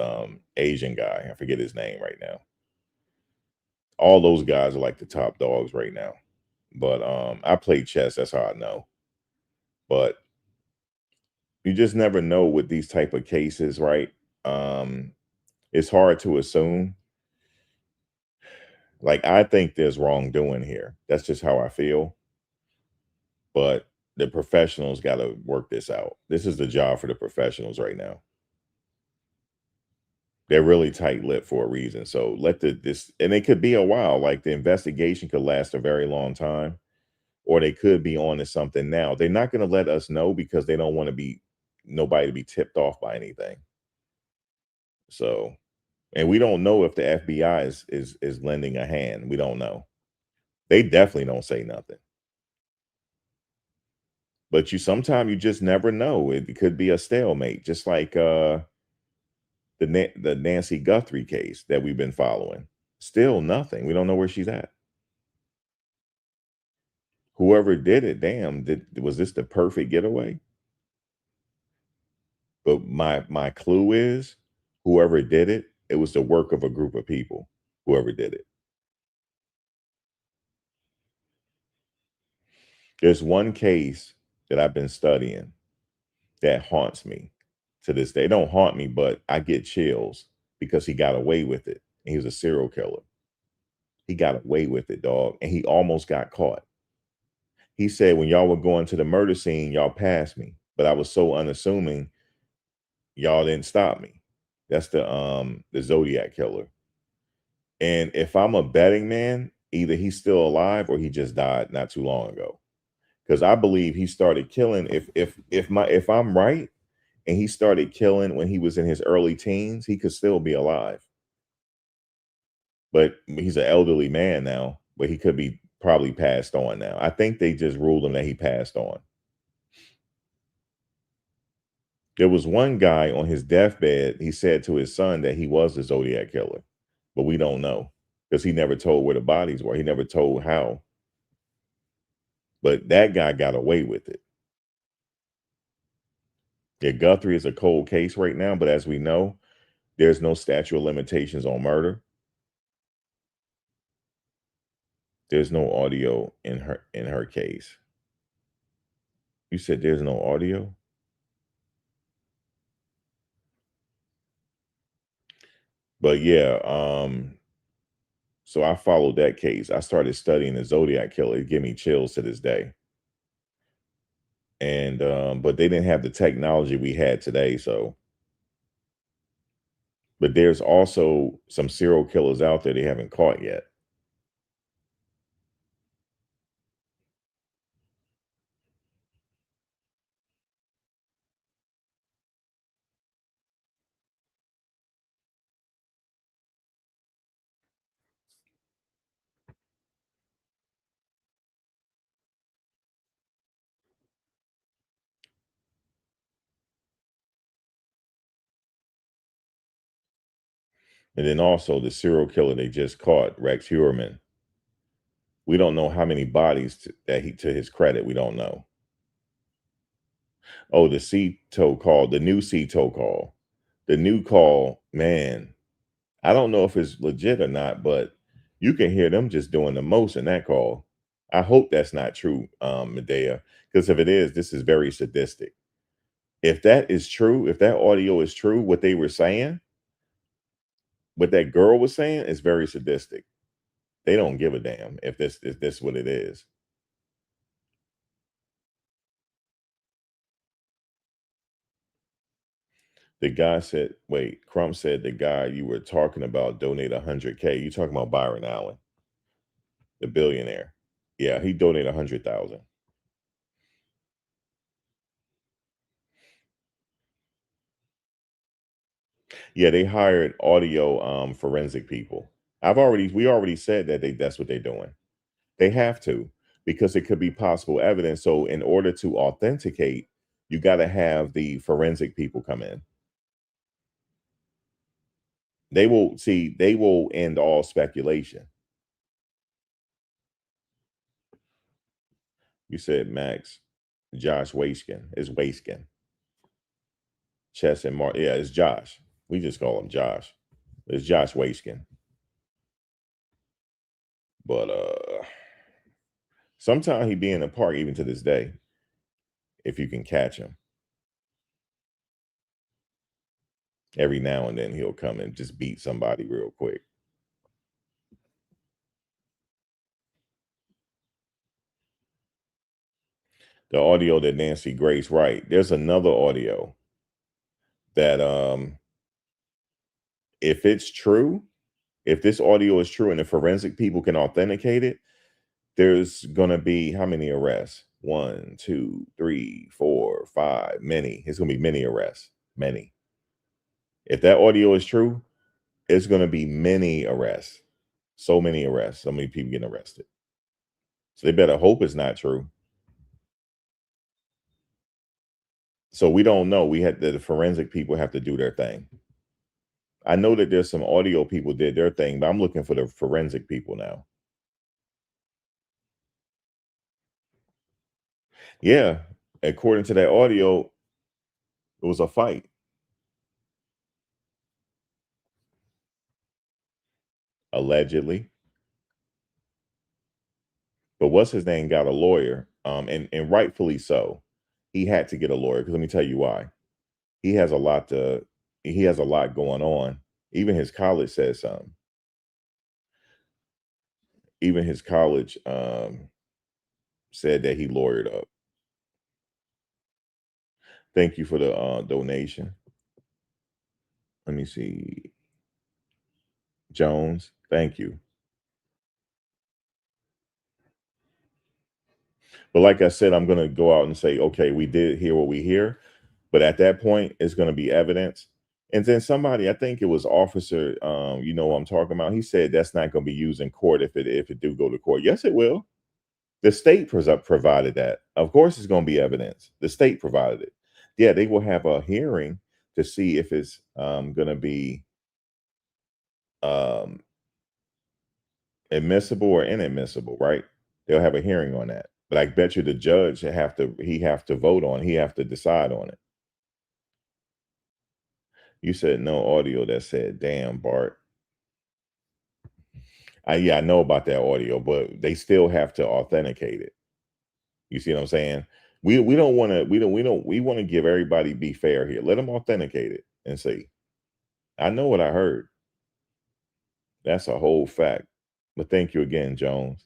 Asian guy. I forget his name right now. All those guys are like the top dogs right now. But I play chess, that's how I know. But you just never know with these type of cases, right? Um, it's hard to assume. Like I think there's wrongdoing here. That's just how I feel. But the professionals got to work this out. This is the job for the professionals right now. They're really tight-lipped for a reason. So let this, and it could be a while. Like the investigation could last a very long time, or they could be on to something now. They're not going to let us know because they don't want to be nobody to be tipped off by anything. So, and we don't know if the FBI is lending a hand. We don't know. They definitely don't say nothing. But you just never know. It could be a stalemate, just like the Nancy Guthrie case that we've been following. Still nothing. We don't know where she's at. Whoever did it, damn, was this the perfect getaway? But my clue is whoever did it, it was the work of a group of people. whoever did it. There's one case that I've been studying that haunts me to this day. It don't haunt me, but I get chills because he got away with it. And he was a serial killer. He got away with it, dog, and he almost got caught. He said, when y'all were going to the murder scene, y'all passed me, but I was so unassuming, y'all didn't stop me. That's the Zodiac killer. And if I'm a betting man, either he's still alive or he just died not too long ago. Because I believe he started killing. If I'm right, and he started killing when he was in his early teens, he could still be alive. But he's an elderly man now, but he could be probably passed on now. I think they just ruled him that he passed on. There was one guy on his deathbed, he said to his son that he was the Zodiac killer, but we don't know because he never told where the bodies were. He never told how. But that guy got away with it. Yeah, Guthrie is a cold case right now, but as we know, there's no statute of limitations on murder. There's no audio in her case. You said there's no audio? But yeah, so I followed that case. I started studying the Zodiac killer. It gave me chills to this day. And but they didn't have the technology we had today, so but there's also some serial killers out there they haven't caught yet. And then also the serial killer they just caught, Rex Heuermann. We don't know how many bodies that he, to his credit, we don't know. Oh, the CTO call, the new CTO call. The new call, man, I don't know if it's legit or not, but you can hear them just doing the most in that call. I hope that's not true, Medea, because if it is, this is very sadistic. If that is true, if that audio is true, what they were saying, what that girl was saying is very sadistic. They don't give a damn if this what it is. The guy said, wait, Crump said the guy you were talking about donate 100K. You talking about Byron Allen, the billionaire. Yeah, he donated 100,000. Yeah, they hired audio forensic people. We already said that that's what they're doing. They have to because it could be possible evidence. So in order to authenticate, you got to have the forensic people come in. They will end all speculation. You said Max, Josh Waiskin is Waiskin. Chess and Mark. Yeah, it's Josh. We just call him Josh. It's Josh Waiskin. But sometimes he be in the park even to this day, if you can catch him. Every now and then he'll come and just beat somebody real quick. The audio that Nancy Grace, right. There's another audio that if it's true, if this audio is true and the forensic people can authenticate it, there's gonna be how many arrests? One, two, three, four, five, many. It's gonna be many arrests. Many. If that audio is true, it's gonna be many arrests. So many arrests, so many people getting arrested. So they better hope it's not true. So we don't know. We had the forensic people have to do their thing. I know that there's some audio people did their thing, but I'm looking for the forensic people now. Yeah, according to that audio, it was a fight. allegedly. But what's his name got a lawyer, and rightfully so. He had to get a lawyer because let me tell you why. He has a lot to he has a lot going on. Even his college says something. Even his college said that he lawyered up. Thank you for the donation. Let me see. Jones, thank you. But like I said, I'm going to go out and say, okay, we did hear what we hear. But at that point, it's going to be evidence. And then somebody, I think it was officer, you know what I'm talking about. He said that's not going to be used in court if it do go to court. Yes, it will. The state provided that. Of course, it's going to be evidence. The state provided it. Yeah, they will have a hearing to see if it's going to be um, admissible or inadmissible, right? They'll have a hearing on that. But I bet you the judge have to vote on. He have to decide on it. You said no audio that said, "Damn, Bart." Yeah, I know about that audio, but they still have to authenticate it. You see what I'm saying? We don't want to we want to give everybody be fair here. Let them authenticate it and see. I know what I heard. That's a whole fact. But thank you again, Jones.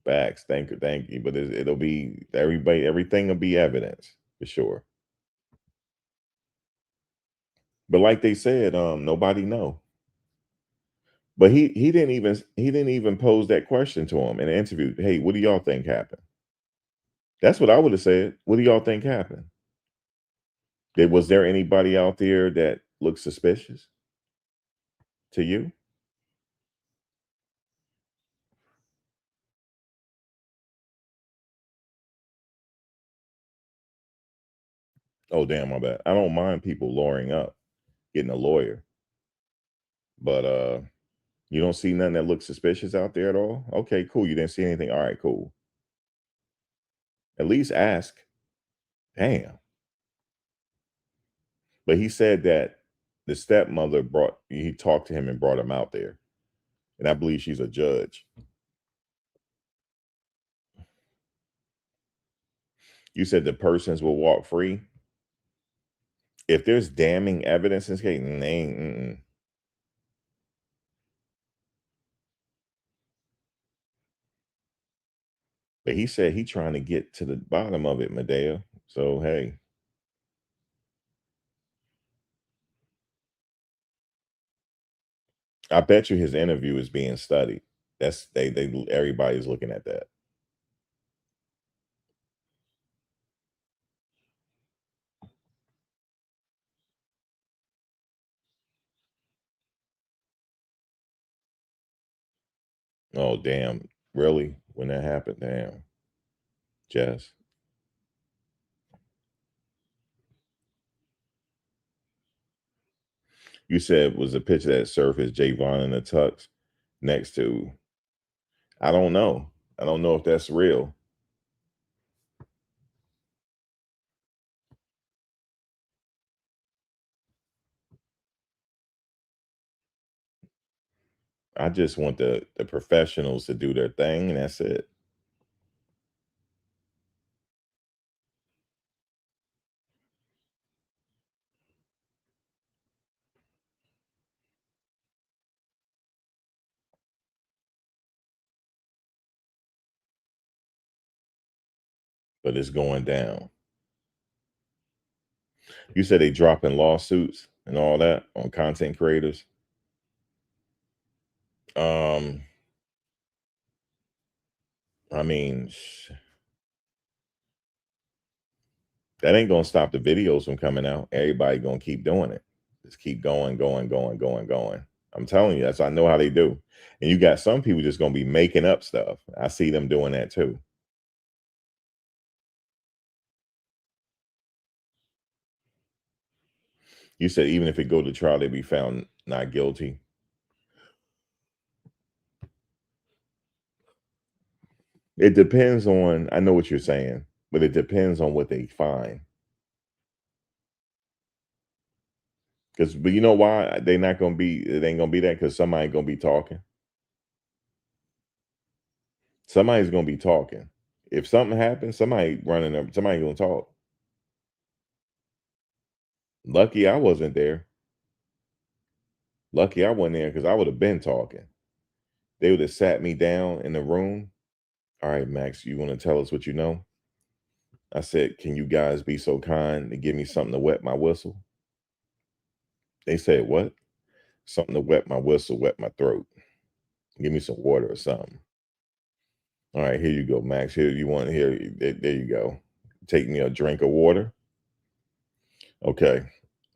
Facts. Thank you. But it'll be everybody. Everything will be evidence for sure. But like they said, nobody know. But he didn't even pose that question to him in the interview. Hey, what do y'all think happened? That's what I would have said. What do y'all think happened? Was there anybody out there that looked suspicious to you? Oh, damn, my bad. I don't mind people lawyering up, getting a lawyer, but you don't see nothing that looks suspicious out there at all. Okay, cool. You didn't see anything. All right, cool. At least ask. Damn. But he said that the stepmother he talked to him and brought him out there, and I believe she's a judge. You said the persons will walk free. If there's damning evidence in this case, but he said he trying to get to the bottom of it, Medea. So hey, I bet you his interview is being studied. That's they everybody's looking at that. Oh damn, really? When that happened, damn, Jess. You said was a picture that surfaced Javon in the tux next to. I don't know. I don't know if that's real. I just want the professionals to do their thing, and that's it. But it's going down. You said they dropping lawsuits and all that on content creators. Um, I mean, that ain't gonna stop the videos from coming out. Everybody gonna keep doing it. Just keep going, going, going, going, going. I'm telling you, that's I know how they do. And you got some people just gonna be making up stuff. I see them doing that too. You said even if it go to trial, they be found not guilty. It depends on. I know what you're saying, but it depends on what they find. Because, but you know why they not gonna be? It ain't gonna be that because somebody gonna be talking. Somebody's gonna be talking. If something happens, somebody running up. Somebody gonna talk. Lucky I wasn't there. Lucky I wasn't there because I would have been talking. They would have sat me down in the room. All right, Max, you want to tell us what you know? I said, can you guys be so kind to give me something to wet my whistle? They said, what? Something to wet my whistle, wet my throat. Give me some water or something. All right, here you go, Max. Here you want here. There you go. Take me a drink of water. Okay.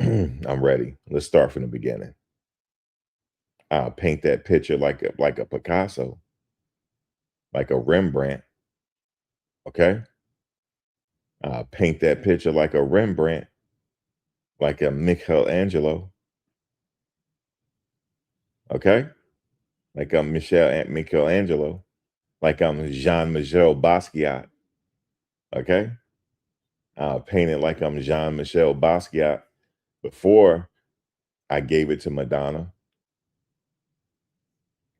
I'm ready. Let's start from the beginning. I'll paint that picture like a Picasso, like a Rembrandt. Okay. I'll paint that picture like a Rembrandt, like a Michelangelo. Okay. Like I'm Michelangelo, like I'm Jean-Michel Basquiat. Okay. I'll paint it like I'm Jean-Michel Basquiat before I gave it to Madonna.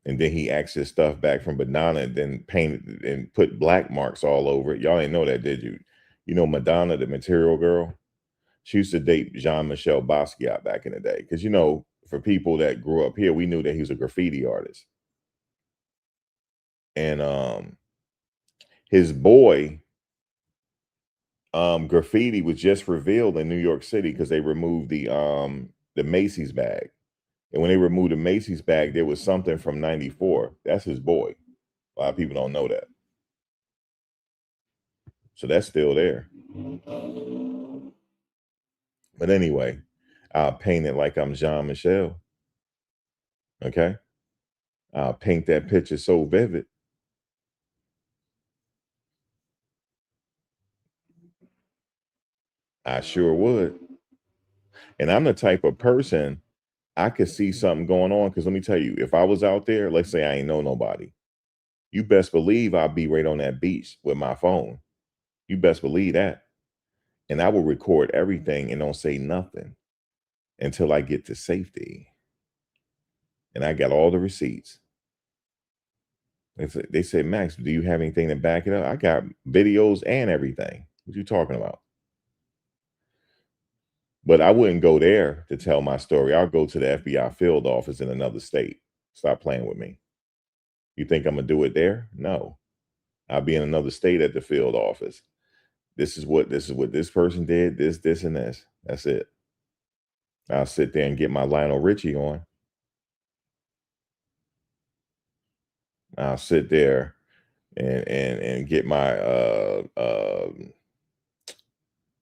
And then he asked his stuff back from Madonna and then painted and put black marks all over it. Y'all didn't know that, did you? You know Madonna, the material girl? She used to date Jean-Michel Basquiat back in the day. Because, you know, for people that grew up here, we knew that he was a graffiti artist. And his boy, graffiti was just revealed in New York City because they removed the Macy's bag. And when they removed the Macy's bag, there was something from 94. That's his boy. A lot of people don't know that. So that's still there. But anyway, I'll paint it like I'm Jean Michel. Okay. I'll paint that picture so vivid. I sure would. And I'm the type of person I could see something going on. Cause let me tell you, if I was out there, let's say I ain't know nobody, you best believe I'll be right on that beach with my phone. You best believe that. And I will record everything and don't say nothing until I get to safety. And I got all the receipts. They said, Max, do you have anything to back it up? I got videos and everything. What you talking about? But I wouldn't go there to tell my story. I'll go to the FBI field office in another state. Stop playing with me. You think I'm gonna do it there? No. I'll be in another state at the field office. This is what this person did, this, and this. That's it. I'll sit there and get my Lionel Richie on. I'll sit there and get my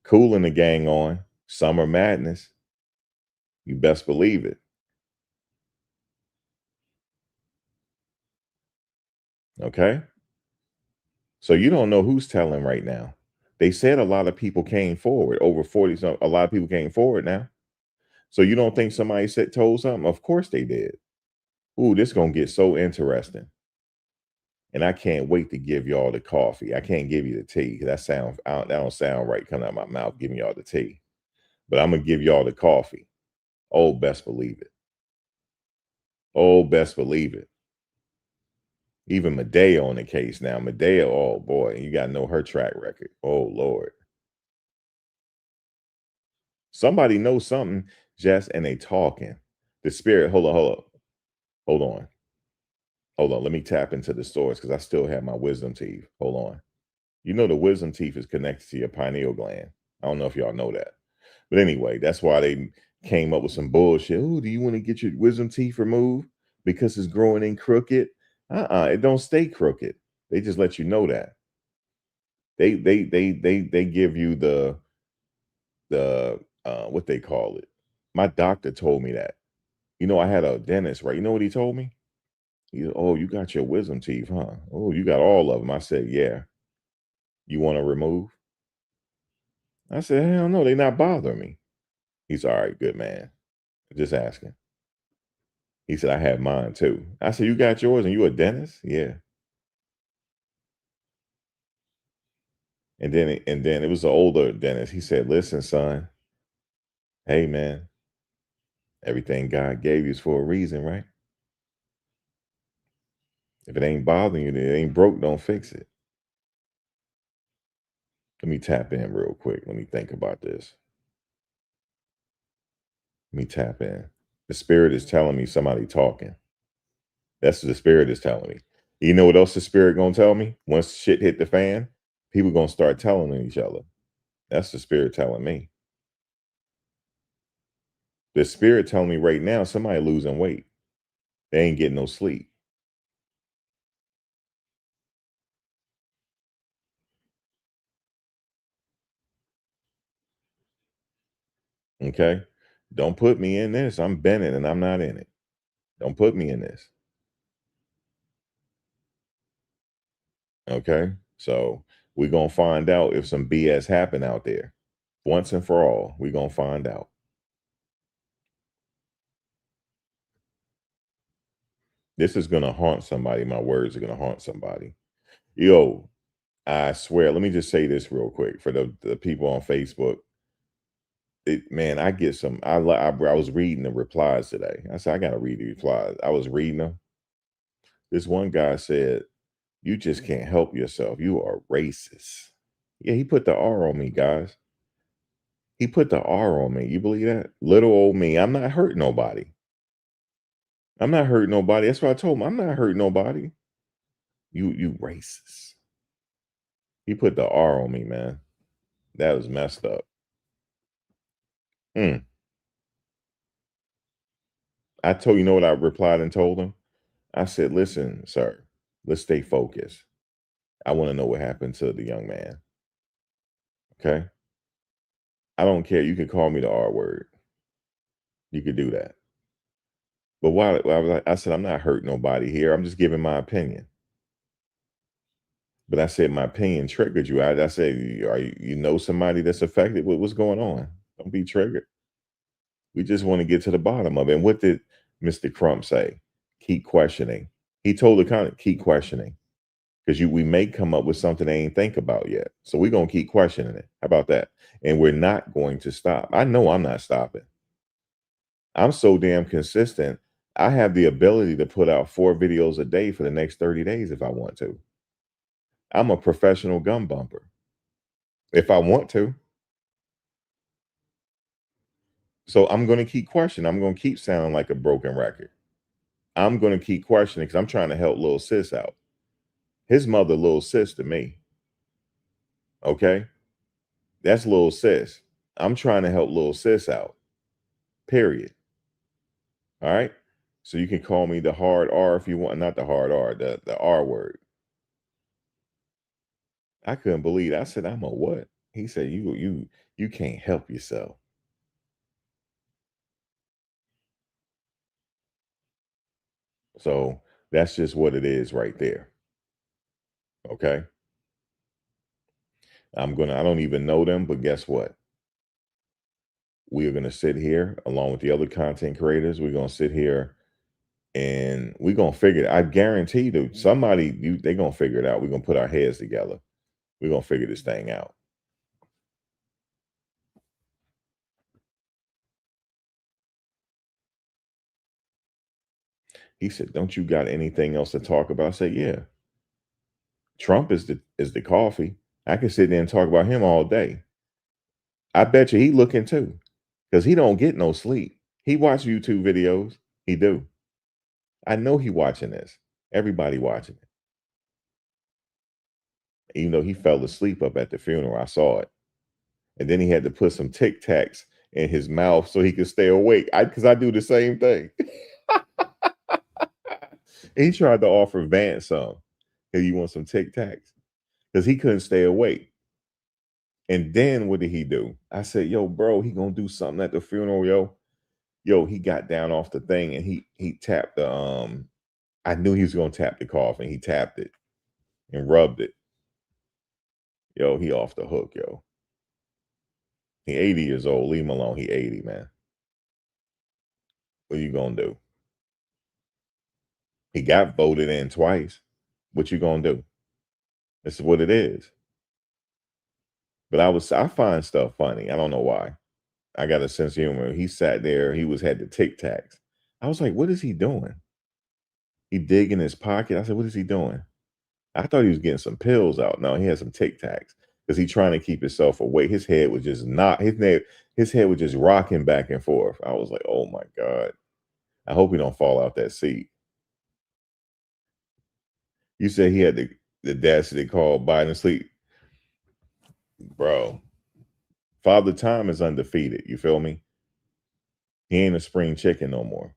Cool in the Gang on. Summer Madness. You best believe it. Okay. So you don't know who's telling right now. They said a lot of people came forward, over 40. So a lot of people came forward now. So you don't think somebody said told something? Of course they did. Ooh, this gonna get so interesting. And I can't wait to give y'all the coffee. I can't give you the tea. That don't sound right coming out of my mouth, giving y'all the tea. But I'm gonna give y'all the coffee. Oh, best believe it. Oh, best believe it. Even Medea on the case now. Medea, oh boy, you gotta know her track record. Oh Lord. Somebody knows something, Jess, and they talking. The spirit, hold on, hold on. Let me tap into the source because I still have my wisdom teeth. Hold on. You know the wisdom teeth is connected to your pineal gland. I don't know if y'all know that. But anyway, that's why they came up with some bullshit. Oh, do you want to get your wisdom teeth removed because it's growing in crooked? It don't stay crooked. They just let you know that. They give you the what they call it. My doctor told me that. You know, I had a dentist, right? You know what he told me? Oh, you got your wisdom teeth, huh? Oh, you got all of them. I said, yeah. You want to remove? I said, hell no, they not bothering me. He's all right, good man. Just asking. He said, I have mine too. I said, you got yours and you a dentist? Yeah. And then it was an older dentist. He said, listen, son, hey man, Everything God gave you is for a reason, right? If it ain't bothering you, then it ain't broke, don't fix it. Let me tap in real quick. Let me think about this. Let me tap in. The spirit is telling me somebody talking. That's what the spirit is telling me. You know what else the spirit gonna tell me? Once shit hit the fan, people gonna start telling each other. That's the spirit telling me. The spirit telling me right now somebody losing weight. They ain't getting no sleep. Okay. Don't put me in this. I'm Bennett and I'm not in it. Don't put me in this. Okay. So we're gonna find out if some BS happened out there. Once and for all, we're gonna find out. This is gonna haunt somebody. My words are gonna haunt somebody. Yo, I swear, let me just say this real quick for the people on Facebook. Man, I get some. I was reading the replies today. I said I gotta read the replies. I was reading them. This one guy said, "You just can't help yourself. You are racist." Yeah, he put the R on me, guys. He put the R on me. You believe that? Little old me. I'm not hurting nobody. I'm not hurting nobody. That's what I told him. I'm not hurting nobody. You racist. He put the R on me, man. That was messed up. Mm. I told you know what I replied and told him? I said, listen, sir, let's stay focused. I want to know what happened to the young man. Okay. I don't care. You can call me the R word. You could do that. But why I said, I'm not hurting nobody here. I'm just giving my opinion. But I said my opinion triggered you. I said, are you know somebody that's affected? What's going on? Don't be triggered. We just want to get to the bottom of it. And what did Mr. Crump say? Keep questioning. He told the comment, keep questioning. Because we may come up with something they ain't think about yet. So we're gonna keep questioning it. How about that? And we're not going to stop. I know I'm not stopping. I'm so damn consistent. I have the ability to put out 4 videos a day for the next 30 days if I want to. I'm a professional gun bumper. If I want to. So I'm gonna keep questioning. I'm gonna keep sounding like a broken record. I'm gonna keep questioning because I'm trying to help little sis out. His mother, little sis to me. Okay. That's little sis. I'm trying to help little sis out. Period. All right. So you can call me the hard R if you want, not the hard R, the R word. I couldn't believe it. I said, I'm a what? He said, you can't help yourself. So that's just what it is right there. Okay. I don't even know them, but guess what? We are gonna sit here along with the other content creators. We're gonna sit here and we're gonna figure it. I guarantee that they're gonna figure it out. We're gonna put our heads together. We're gonna figure this thing out. He said, "Don't you got anything else to talk about?" I said, "Yeah, Trump is the coffee. I can sit there and talk about him all day. I bet you he looking too, because he don't get no sleep. He watch YouTube videos. He do. I know he watching this. Everybody watching it. Even though he fell asleep up at the funeral, I saw it. And then he had to put some Tic Tacs in his mouth so he could stay awake. Because I do the same thing. He tried to offer Vance some. Hey, you want some Tic Tacs? Because he couldn't stay awake. And then what did he do? I said, yo, bro, he gonna do something at the funeral, yo. Yo, he got down off the thing and he tapped the I knew he was gonna tap the coffin. He tapped it and rubbed it. Yo, he off the hook, yo. He 80 years old. Leave him alone. He 80, man. What you gonna do? He got voted in twice. What you gonna do? This is what it is. But I find stuff funny. I don't know why. I got a sense of humor. He sat there, he was had the Tic Tacs. I was like, "What is he doing?" He dig in his pocket. I said, "What is he doing?" I thought he was getting some pills out. No, he had some Tic Tacs because he trying to keep himself awake. His head was just not his head was just rocking back and forth. I was like, "Oh my god. I hope he don't fall out that seat." You said he had the audacity to call Biden sleep. Bro, Father Time is undefeated. You feel me? He ain't a spring chicken no more.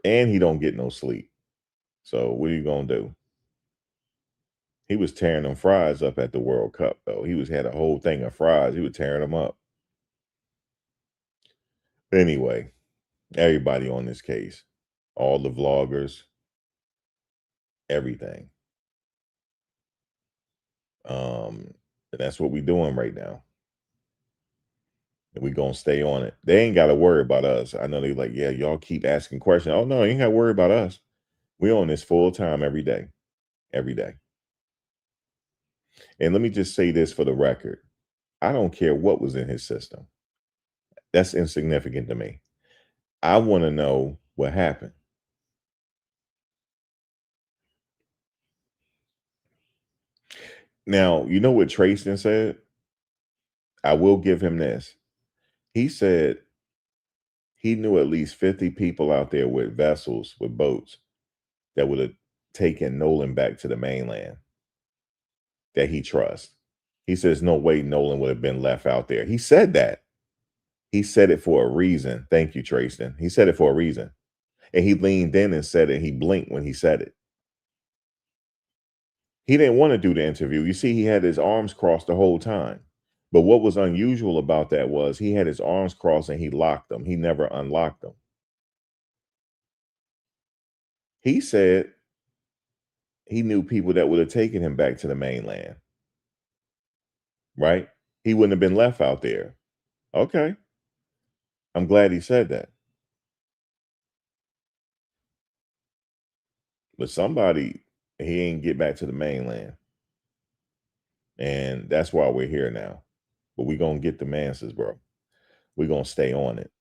And he don't get no sleep. So what are you gonna do? He was tearing them fries up at the World Cup, though. He was had a whole thing of fries. He was tearing them up. Anyway, everybody on this case, all the vloggers, everything. And that's what we doing right now. And we gonna stay on it. They ain't gotta worry about us. I know they like, yeah, y'all keep asking questions. Oh no, you ain't gotta worry about us. We on this full time every day. Every day. And let me just say this for the record. I don't care what was in his system. That's insignificant to me. I want to know what happened. Now, you know what Trayston said? I will give him this. He said he knew at least 50 people out there with vessels, with boats, that would have taken Nolan back to the mainland that he trusts. He says, no way Nolan would have been left out there. He said that. He said it for a reason. Thank you, Trayston. He said it for a reason. And he leaned in and said it. He blinked when he said it. He didn't want to do the interview. You see, he had his arms crossed the whole time. But what was unusual about that was he had his arms crossed and he locked them. He never unlocked them. He said he knew people that would have taken him back to the mainland, right? He wouldn't have been left out there. Okay. I'm glad he said that. But somebody, he ain't get back to the mainland. And that's why we're here now. But we're going to get the answers, bro. We're going to stay on it.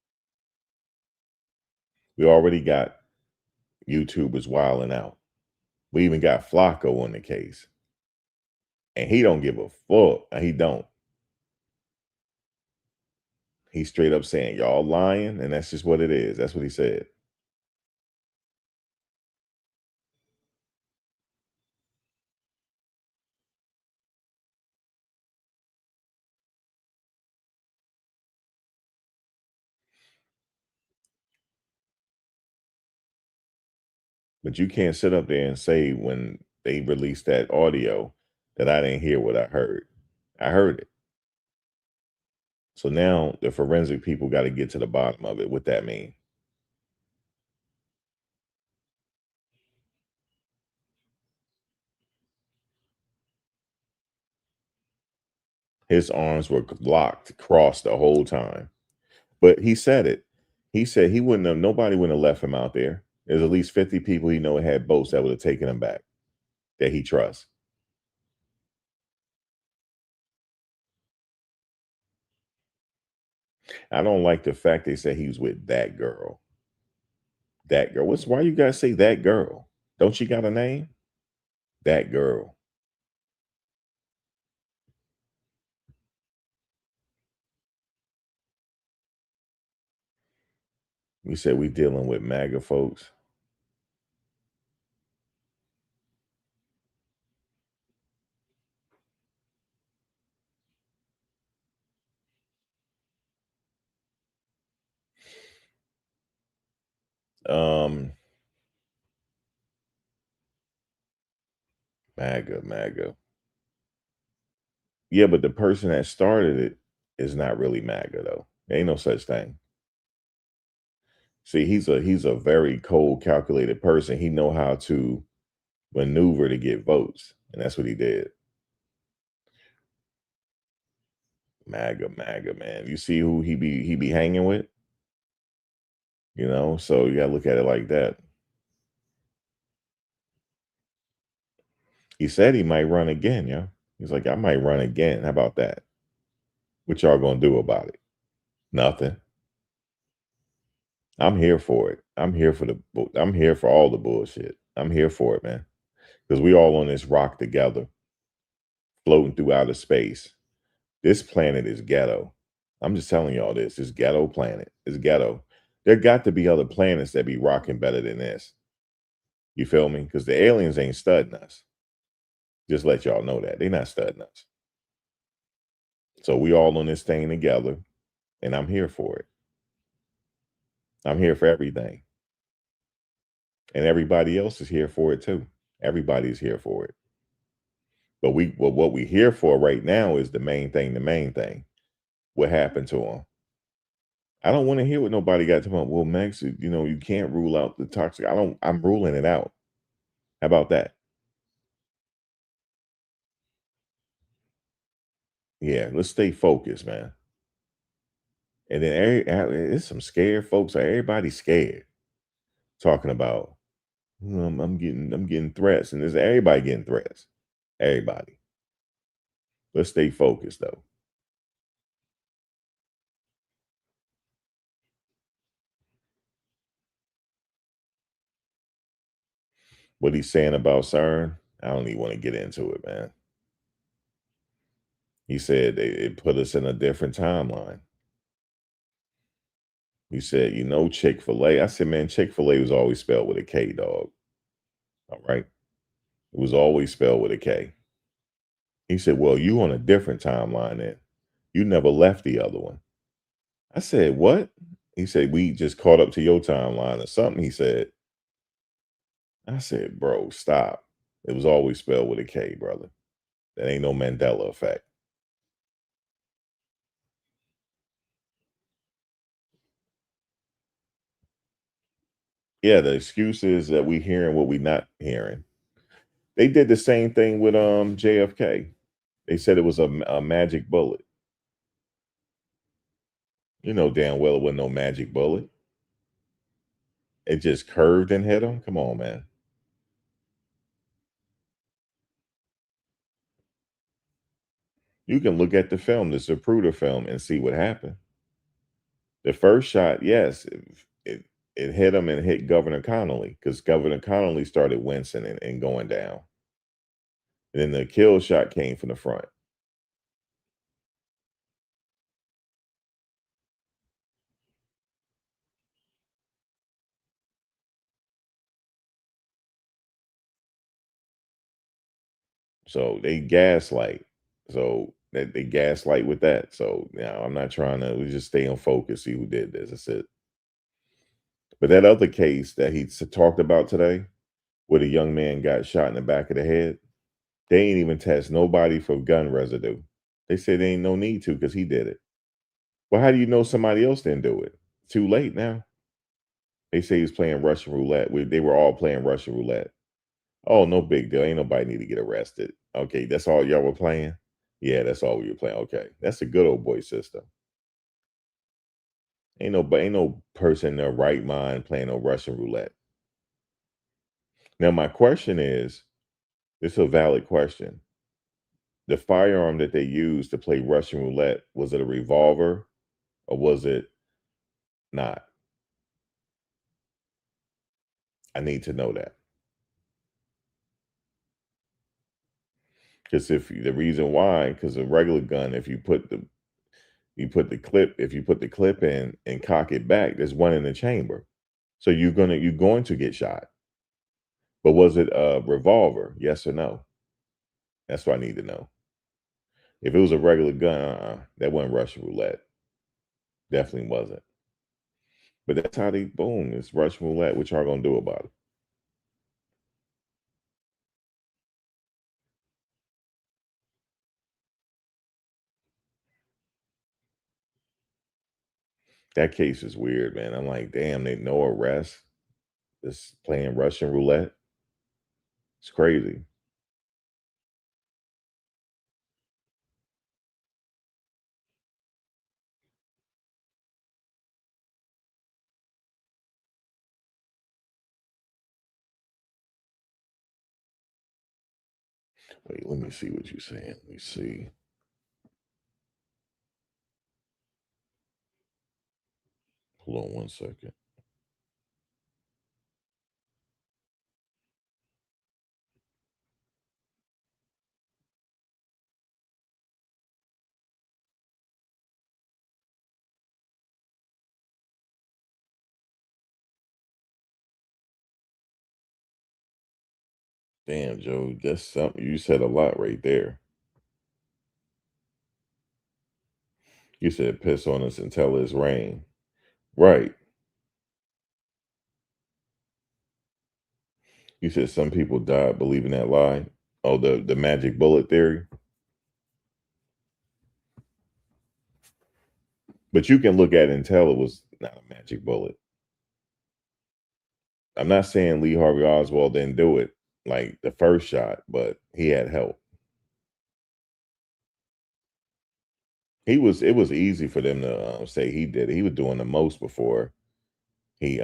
We already got YouTubers wilding out. We even got Flacco on the case. And he don't give a fuck. He don't. He's straight up saying, y'all lying. And that's just what it is. That's what he said. But you can't sit up there and say when they released that audio that I didn't hear what I heard. I heard it. So now the forensic people got to get to the bottom of it. What that mean? His arms were locked, crossed the whole time. But he said it. He said he wouldn't have, nobody wouldn't have left him out there. There's at least 50 people he know had boats that would have taken him back that he trusts. I don't like the fact they say he was with that girl. That girl. Why you guys say that girl? Don't she got a name? That girl. We said we dealing with MAGA folks. Um, MAGA. Yeah, but the person that started it is not really MAGA though. There ain't no such thing. See, he's a very cold, calculated person. He know how to maneuver to get votes, and that's what he did. MAGA, man. You see who he be hanging with, So you gotta look at it like that. He said he might run again, yeah. He's like, I might run again. How about that? What y'all gonna do about it? Nothing. I'm here for it. I'm here for all the bullshit. I'm here for it, man. Because we all on this rock together, floating through outer space. This planet is ghetto. I'm just telling y'all this. This ghetto planet is ghetto. There got to be other planets that be rocking better than this. You feel me? Because the aliens ain't studying us. Just let y'all know that. They're not studying us. So we all on this thing together, and I'm here for it. I'm here for everything. And everybody else is here for it too. Everybody's here for it. But what we here for right now is the main thing, the main thing. What happened to them? I don't want to hear what nobody got to about. Well, Max, you can't rule out the toxic. I'm ruling it out. How about that? Yeah, let's stay focused, man. And then there's some scared folks. Everybody's scared. Talking about I'm getting threats, and there's everybody getting threats. Everybody. Let's stay focused though. What he's saying about CERN, I don't even want to get into it, man. He said it put us in a different timeline. He said, Chick-fil-A. I said, man, Chick-fil-A was always spelled with a K, dog. All right. It was always spelled with a K. He said, well, you on a different timeline then. You never left the other one. I said, what? He said, we just caught up to your timeline or something. He said, I said, bro, stop. It was always spelled with a K, brother. That ain't no Mandela effect. Yeah, the excuses that we hearing what we not hearing. They did the same thing with JFK. They said it was a magic bullet. You know damn well it wasn't no magic bullet. It just curved and hit him. Come on, man. You can look at the film, the Zapruder film, and see what happened. The first shot, yes, it hit him and hit Governor Connolly because Governor Connolly started wincing and going down. And then the kill shot came from the front. So they gaslight. So they gaslight with that. So I'm not trying to. We just stay on focus. See who did this. That's it. But that other case that he talked about today, where the young man got shot in the back of the head, they ain't even test nobody for gun residue. They said there ain't no need to because he did it. Well, how do you know somebody else didn't do it? Too late now. They say he was playing Russian roulette. They were all playing Russian roulette. Oh, no big deal. Ain't nobody need to get arrested. Okay, that's all y'all were playing? Yeah, that's all we were playing. Okay. That's a good old boy system. Ain't no person in their right mind playing no Russian roulette. Now my question is, this is a valid question. The firearm that they used to play Russian roulette, was it a revolver or was it not? I need to know that. Because if the reason why, because a regular gun, if you put the clip in and cock it back, there's one in the chamber. So you're going to get shot. But was it a revolver? Yes or no? That's what I need to know. If it was a regular gun, that wasn't Russian roulette. Definitely wasn't. But that's how they boom. It's Russian roulette. What y'all gonna do about it? That case is weird, man. I'm like, damn, they no arrest. Just playing Russian roulette. It's crazy. Wait, let me see what you're saying. Let me see. Hold on one second. Damn, Joe, that's something. You said a lot right there. You said piss on us until it's rain. Right. You said some people died believing that lie. Oh, the magic bullet theory. But you can look at it and tell it was not a magic bullet. I'm not saying Lee Harvey Oswald didn't do it like the first shot, but he had help. It was easy for them to say he did it. He was doing the most before he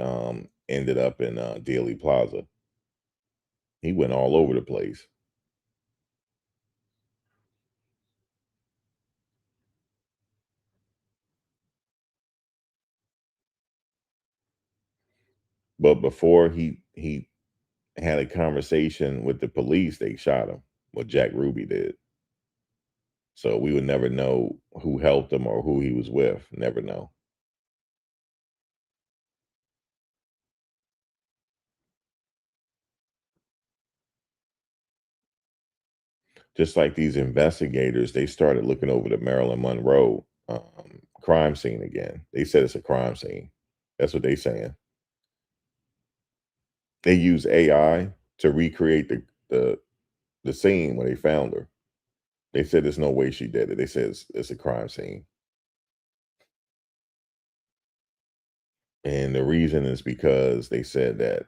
ended up in Dealey Plaza. He went all over the place. But before he had a conversation with the police, they shot him. What Jack Ruby did. So we would never know who helped him or who he was with. Never know. Just like these investigators, they started looking over the Marilyn Monroe crime scene again. They said it's a crime scene. That's what they saying. They use AI to recreate the scene when they found her. They said there's no way she did it. They said it's a crime scene. And the reason is because they said that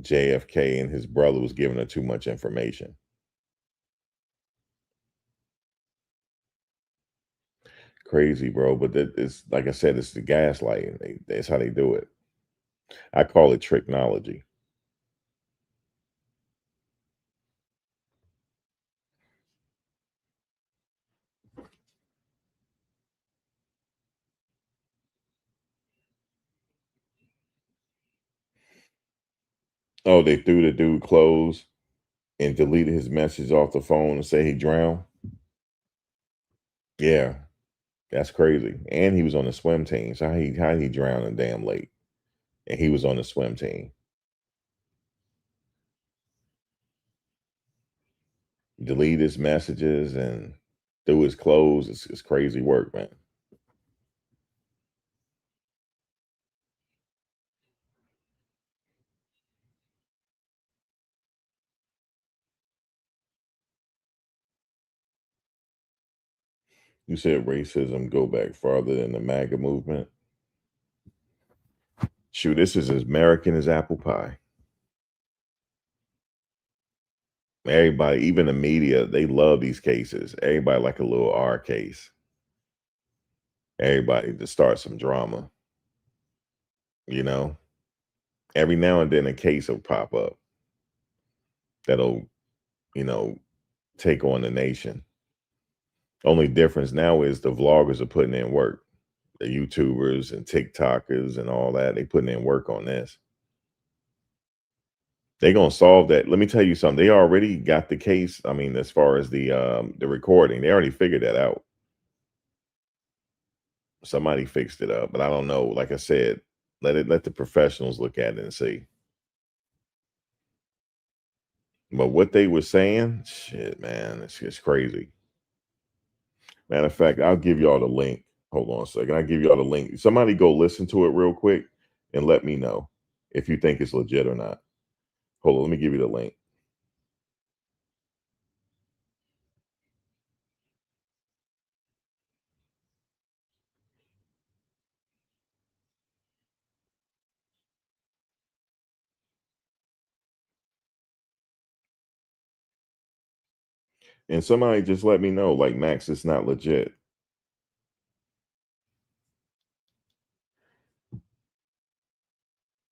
JFK and his brother was giving her too much information. Crazy, bro. But it's like I said, it's the gaslighting. That's how they do it. I call it tricknology. Oh, they threw the dude clothes and deleted his message off the phone and say he drowned. Yeah, that's crazy. And he was on the swim team. So how he drown in damn lake? And he was on the swim team. Delete his messages and threw his clothes. It's crazy work, man. You said racism go back farther than the MAGA movement. Shoot, this is as American as apple pie. Everybody, even the media, they love these cases. Everybody like a little R case. Everybody to start some drama, you know. Every now and then a case will pop up that'll, you know, take on the nation. Only difference now is the vloggers are putting in work. The YouTubers and TikTokers and all that, they putting in work on this. They gonna solve that. Let me tell you something. They already got the case. I mean, as far as the recording, they already figured that out. Somebody fixed it up, but I don't know. Like I said, let the professionals look at it and see. But what they were saying, shit, man, it's just crazy. Matter of fact, I'll give y'all the link. Hold on a second. I'll give y'all the link. Somebody go listen to it real quick and let me know if you think it's legit or not. Hold on, let me give you the link. And somebody just let me know, like Max, it's not legit.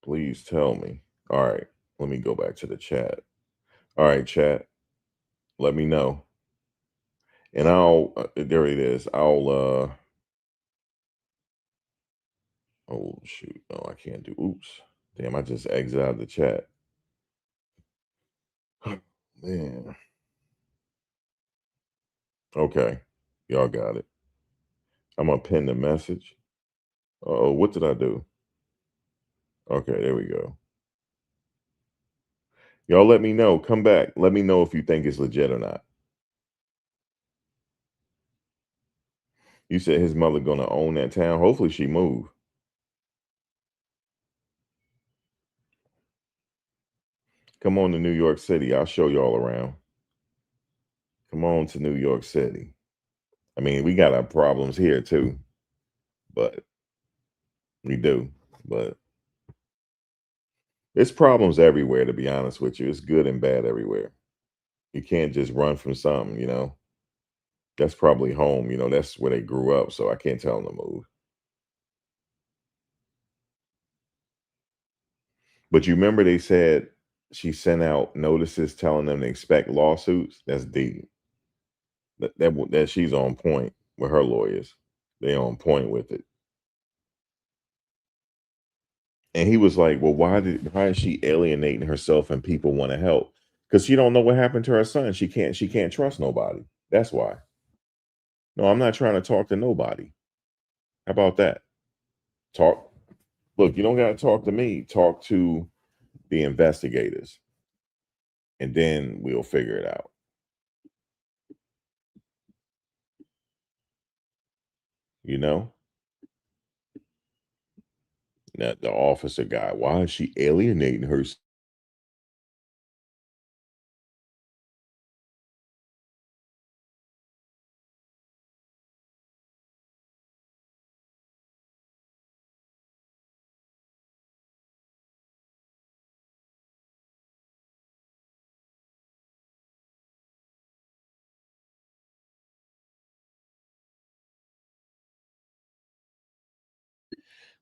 Please tell me. All right, let me go back to the chat. All right, chat, let me know. And I'll there it is. Oh shoot. No, I can't do oops. Damn, I just exit out the chat. Man. Okay. Y'all got it. I'm gonna pin the message. Oh, what did I do? Okay, there we go. Y'all let me know. Come back. Let me know if you think it's legit or not. You said his mother gonna own that town. Hopefully she move. Come on to New York City. I'll show y'all around. Come on to New York City. I mean, we got our problems here too, but we do. But it's problems everywhere, to be honest with you. It's good and bad everywhere. You can't just run from something, you know. That's probably home, you know, that's where they grew up. So I can't tell them to move. But you remember they said she sent out notices telling them to expect lawsuits? That's deep. That she's on point with her lawyers. They on point with it. And he was like, "Well, why is she alienating herself and people want to help? Because she don't know what happened to her son. She can't trust nobody. That's why. No, I'm not trying to talk to nobody. How about that? Talk. Look, you don't got to talk to me. Talk to the investigators, and then we'll figure it out. You know, now, the officer guy. Why is she alienating her?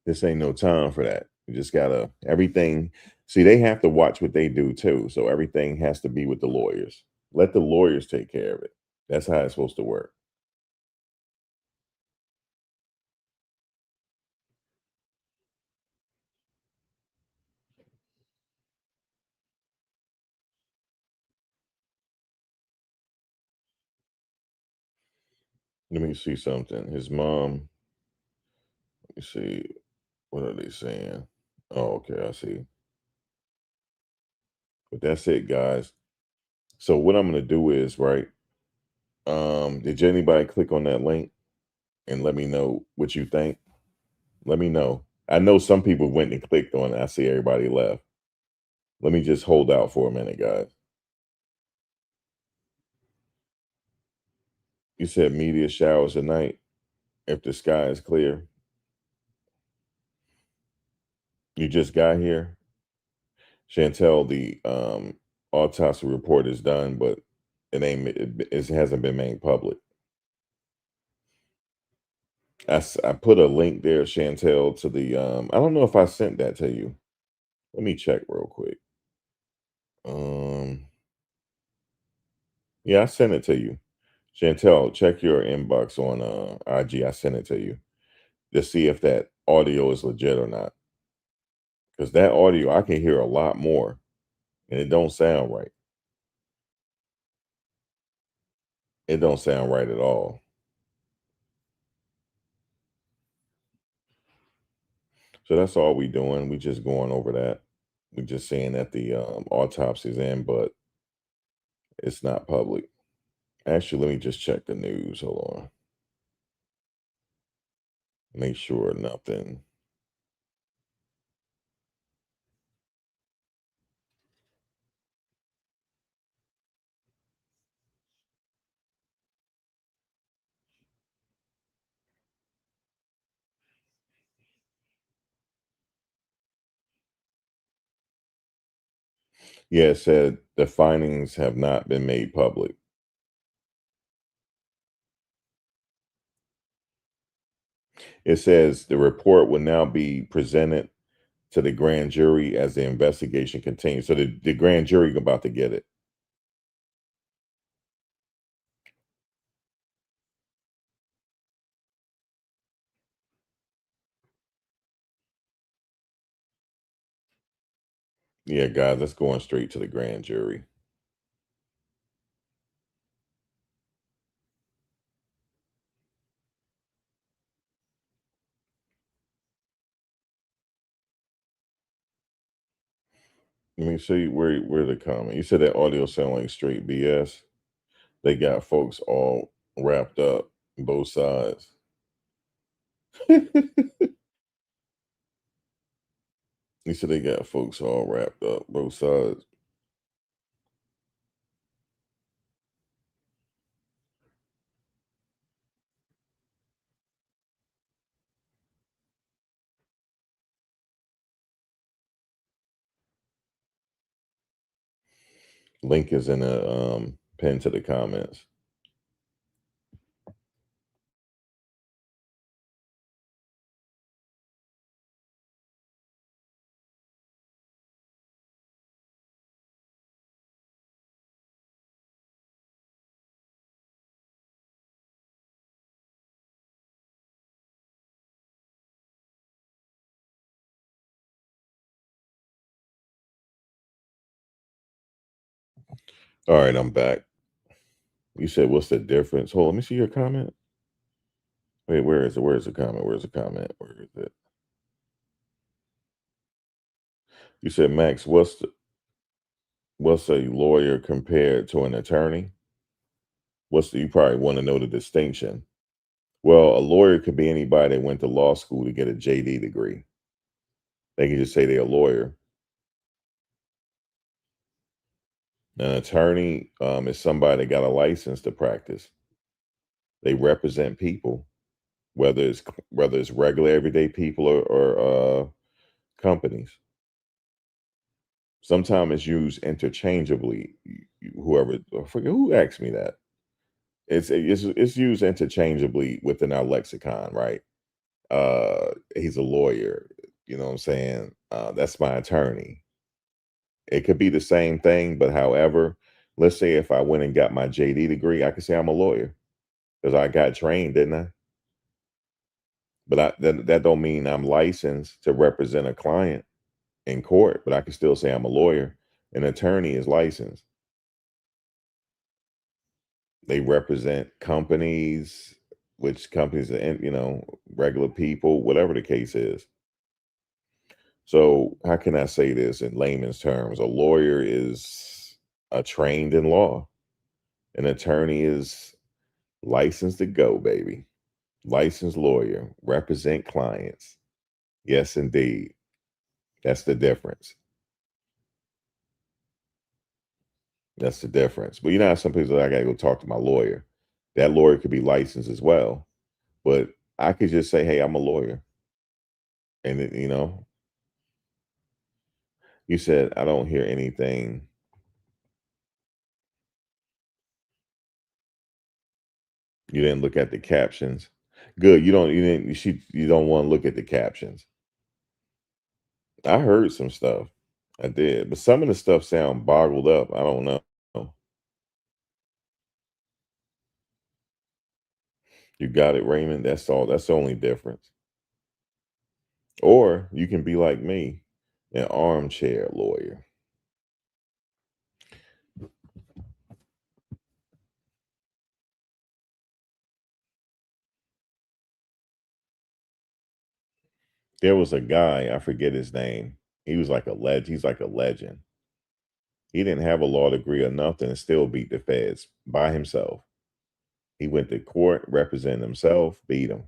This ain't no time for that. You just gotta everything. See, they have to watch what they do too. So everything has to be with the lawyers. Let the lawyers take care of it. That's how it's supposed to work. Let me see something. His mom, let me see. What are they saying? Oh, okay, I see. But that's it, guys. So what I'm gonna do is, right? Did anybody click on that link and let me know what you think? Let me know. I know some people went and clicked on it. I see everybody left. Let me just hold out for a minute, guys. You said media showers at night if the sky is clear. You just got here. Chantel, the autopsy report is done, but it hasn't been made public. I put a link there, Chantel, to the I don't know if I sent that to you. Let me check real quick. Um yeah, I sent it to you. Chantel, check your inbox on IG. I sent it to you to see if that audio is legit or not. Because that audio I can hear a lot more and it don't sound right. It don't sound right at all. So that's all we doing. We just going over that. We just saying that the autopsy's in, but it's not public. Actually, let me just check the news. Hold on. Make sure nothing. Yeah, it said the findings have not been made public. It says the report will now be presented to the grand jury as the investigation continues. So the grand jury about to get it. Yeah, guys, let's go on straight to the grand jury. Let me show you where the comment. You said that audio sound like straight BS. They got folks all wrapped up, both sides. You said they got folks all wrapped up, both sides. Link is in the pin to the comments. All right, I'm back. You said what's the difference? Hold on, let me see your comment. Wait, where is it? Where's the comment? Where's the comment? Where is it? You said Max, what's a lawyer compared to an attorney? You probably want to know the distinction. Well, a lawyer could be anybody that went to law school to get a JD degree. They can just say they're a lawyer. An attorney is somebody that got a license to practice. They represent people, whether it's regular everyday people or companies. Sometimes it's used interchangeably. Whoever, I forget who asked me that. It's used interchangeably within our lexicon, right? He's a lawyer. You know what I'm saying? That's my attorney. It could be the same thing, but however, let's say if I went and got my JD degree, I could say I'm a lawyer because I got trained, didn't I? But that don't mean I'm licensed to represent a client in court, but I can still say I'm a lawyer. An attorney is licensed. They represent companies, which companies are, regular people, whatever the case is. So, how can I say this in layman's terms? A lawyer is trained in law. An attorney is licensed to go, baby. Licensed lawyer, represent clients. Yes, indeed. That's the difference. That's the difference. But you know how some people say, I gotta go talk to my lawyer. That lawyer could be licensed as well. But I could just say, hey, I'm a lawyer. And you said I don't hear anything. You didn't look at the captions. Good. You don't want to look at the captions. I heard some stuff. I did. But some of the stuff sound boggled up. I don't know. You got it, Raymond. That's all. That's the only difference. Or you can be like me, an armchair lawyer. There was a guy, I forget his name. He was like a legend. He's like a legend. He didn't have a law degree or nothing and still beat the feds by himself. He went to court, represented himself, beat him.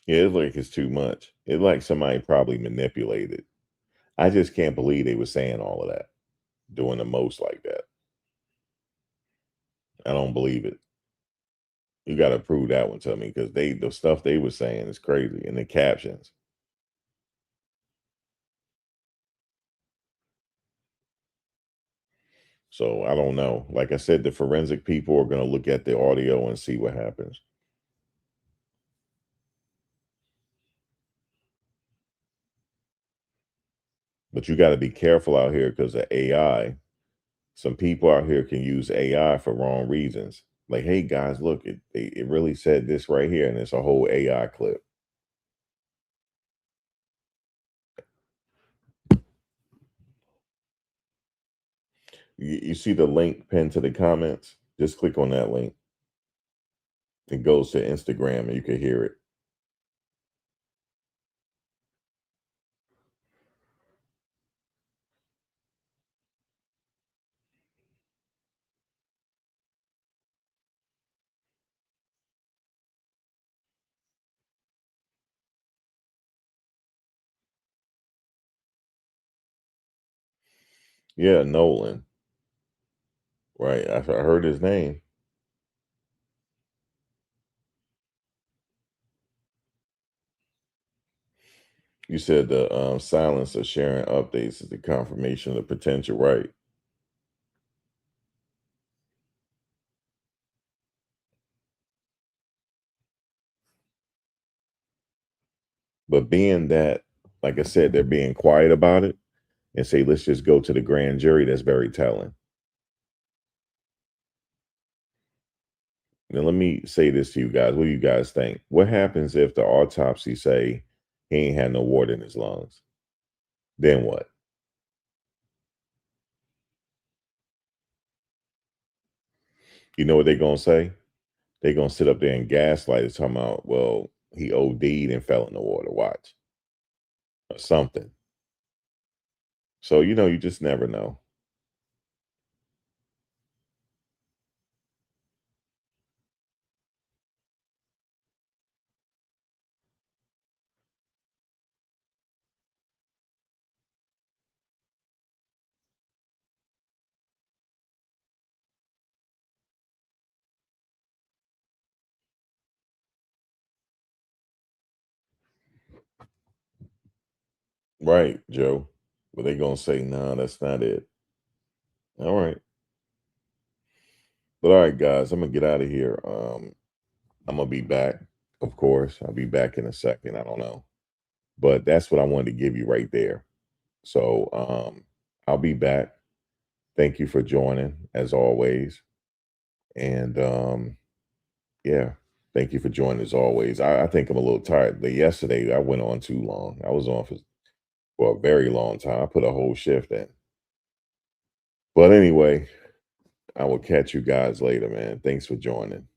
Yeah, it's like it's too much. It's like somebody probably manipulated. I just can't believe they were saying all of that, doing the most like that. I don't believe it. You got to prove that one to me because the stuff they were saying is crazy in the captions. So I don't know. Like I said, the forensic people are going to look at the audio and see what happens. But you got to be careful out here because of AI. Some people out here can use AI for wrong reasons. Like, hey guys, look, it really said this right here, and it's a whole AI clip. You see the link pinned to the comments? Just click on that link. It goes to Instagram, and you can hear it. Yeah, Nolan. Right. I heard his name. You said the silence of sharing updates is the confirmation of potential, right? But being that, like I said, they're being quiet about it and say, let's just go to the grand jury, that's very telling. Now, let me say this to you guys. What do you guys think? What happens if the autopsy say he ain't had no water in his lungs? Then what? You know what they're gonna say? They're gonna sit up there and gaslight it, talking about, well, he OD'd and fell in the water. Watch or something. So you just never know. Right, Joe. But they gonna say, nah, that's not it. All right. But all right, guys, I'm gonna get out of here. I'm gonna be back, of course. I'll be back in a second. I don't know. But that's what I wanted to give you right there. So I'll be back. Thank you for joining as always. And yeah, thank you for joining as always. I think I'm a little tired. But yesterday I went on too long. I was on for a very long time. I put a whole shift in. But anyway, I will catch you guys later, man. Thanks for joining.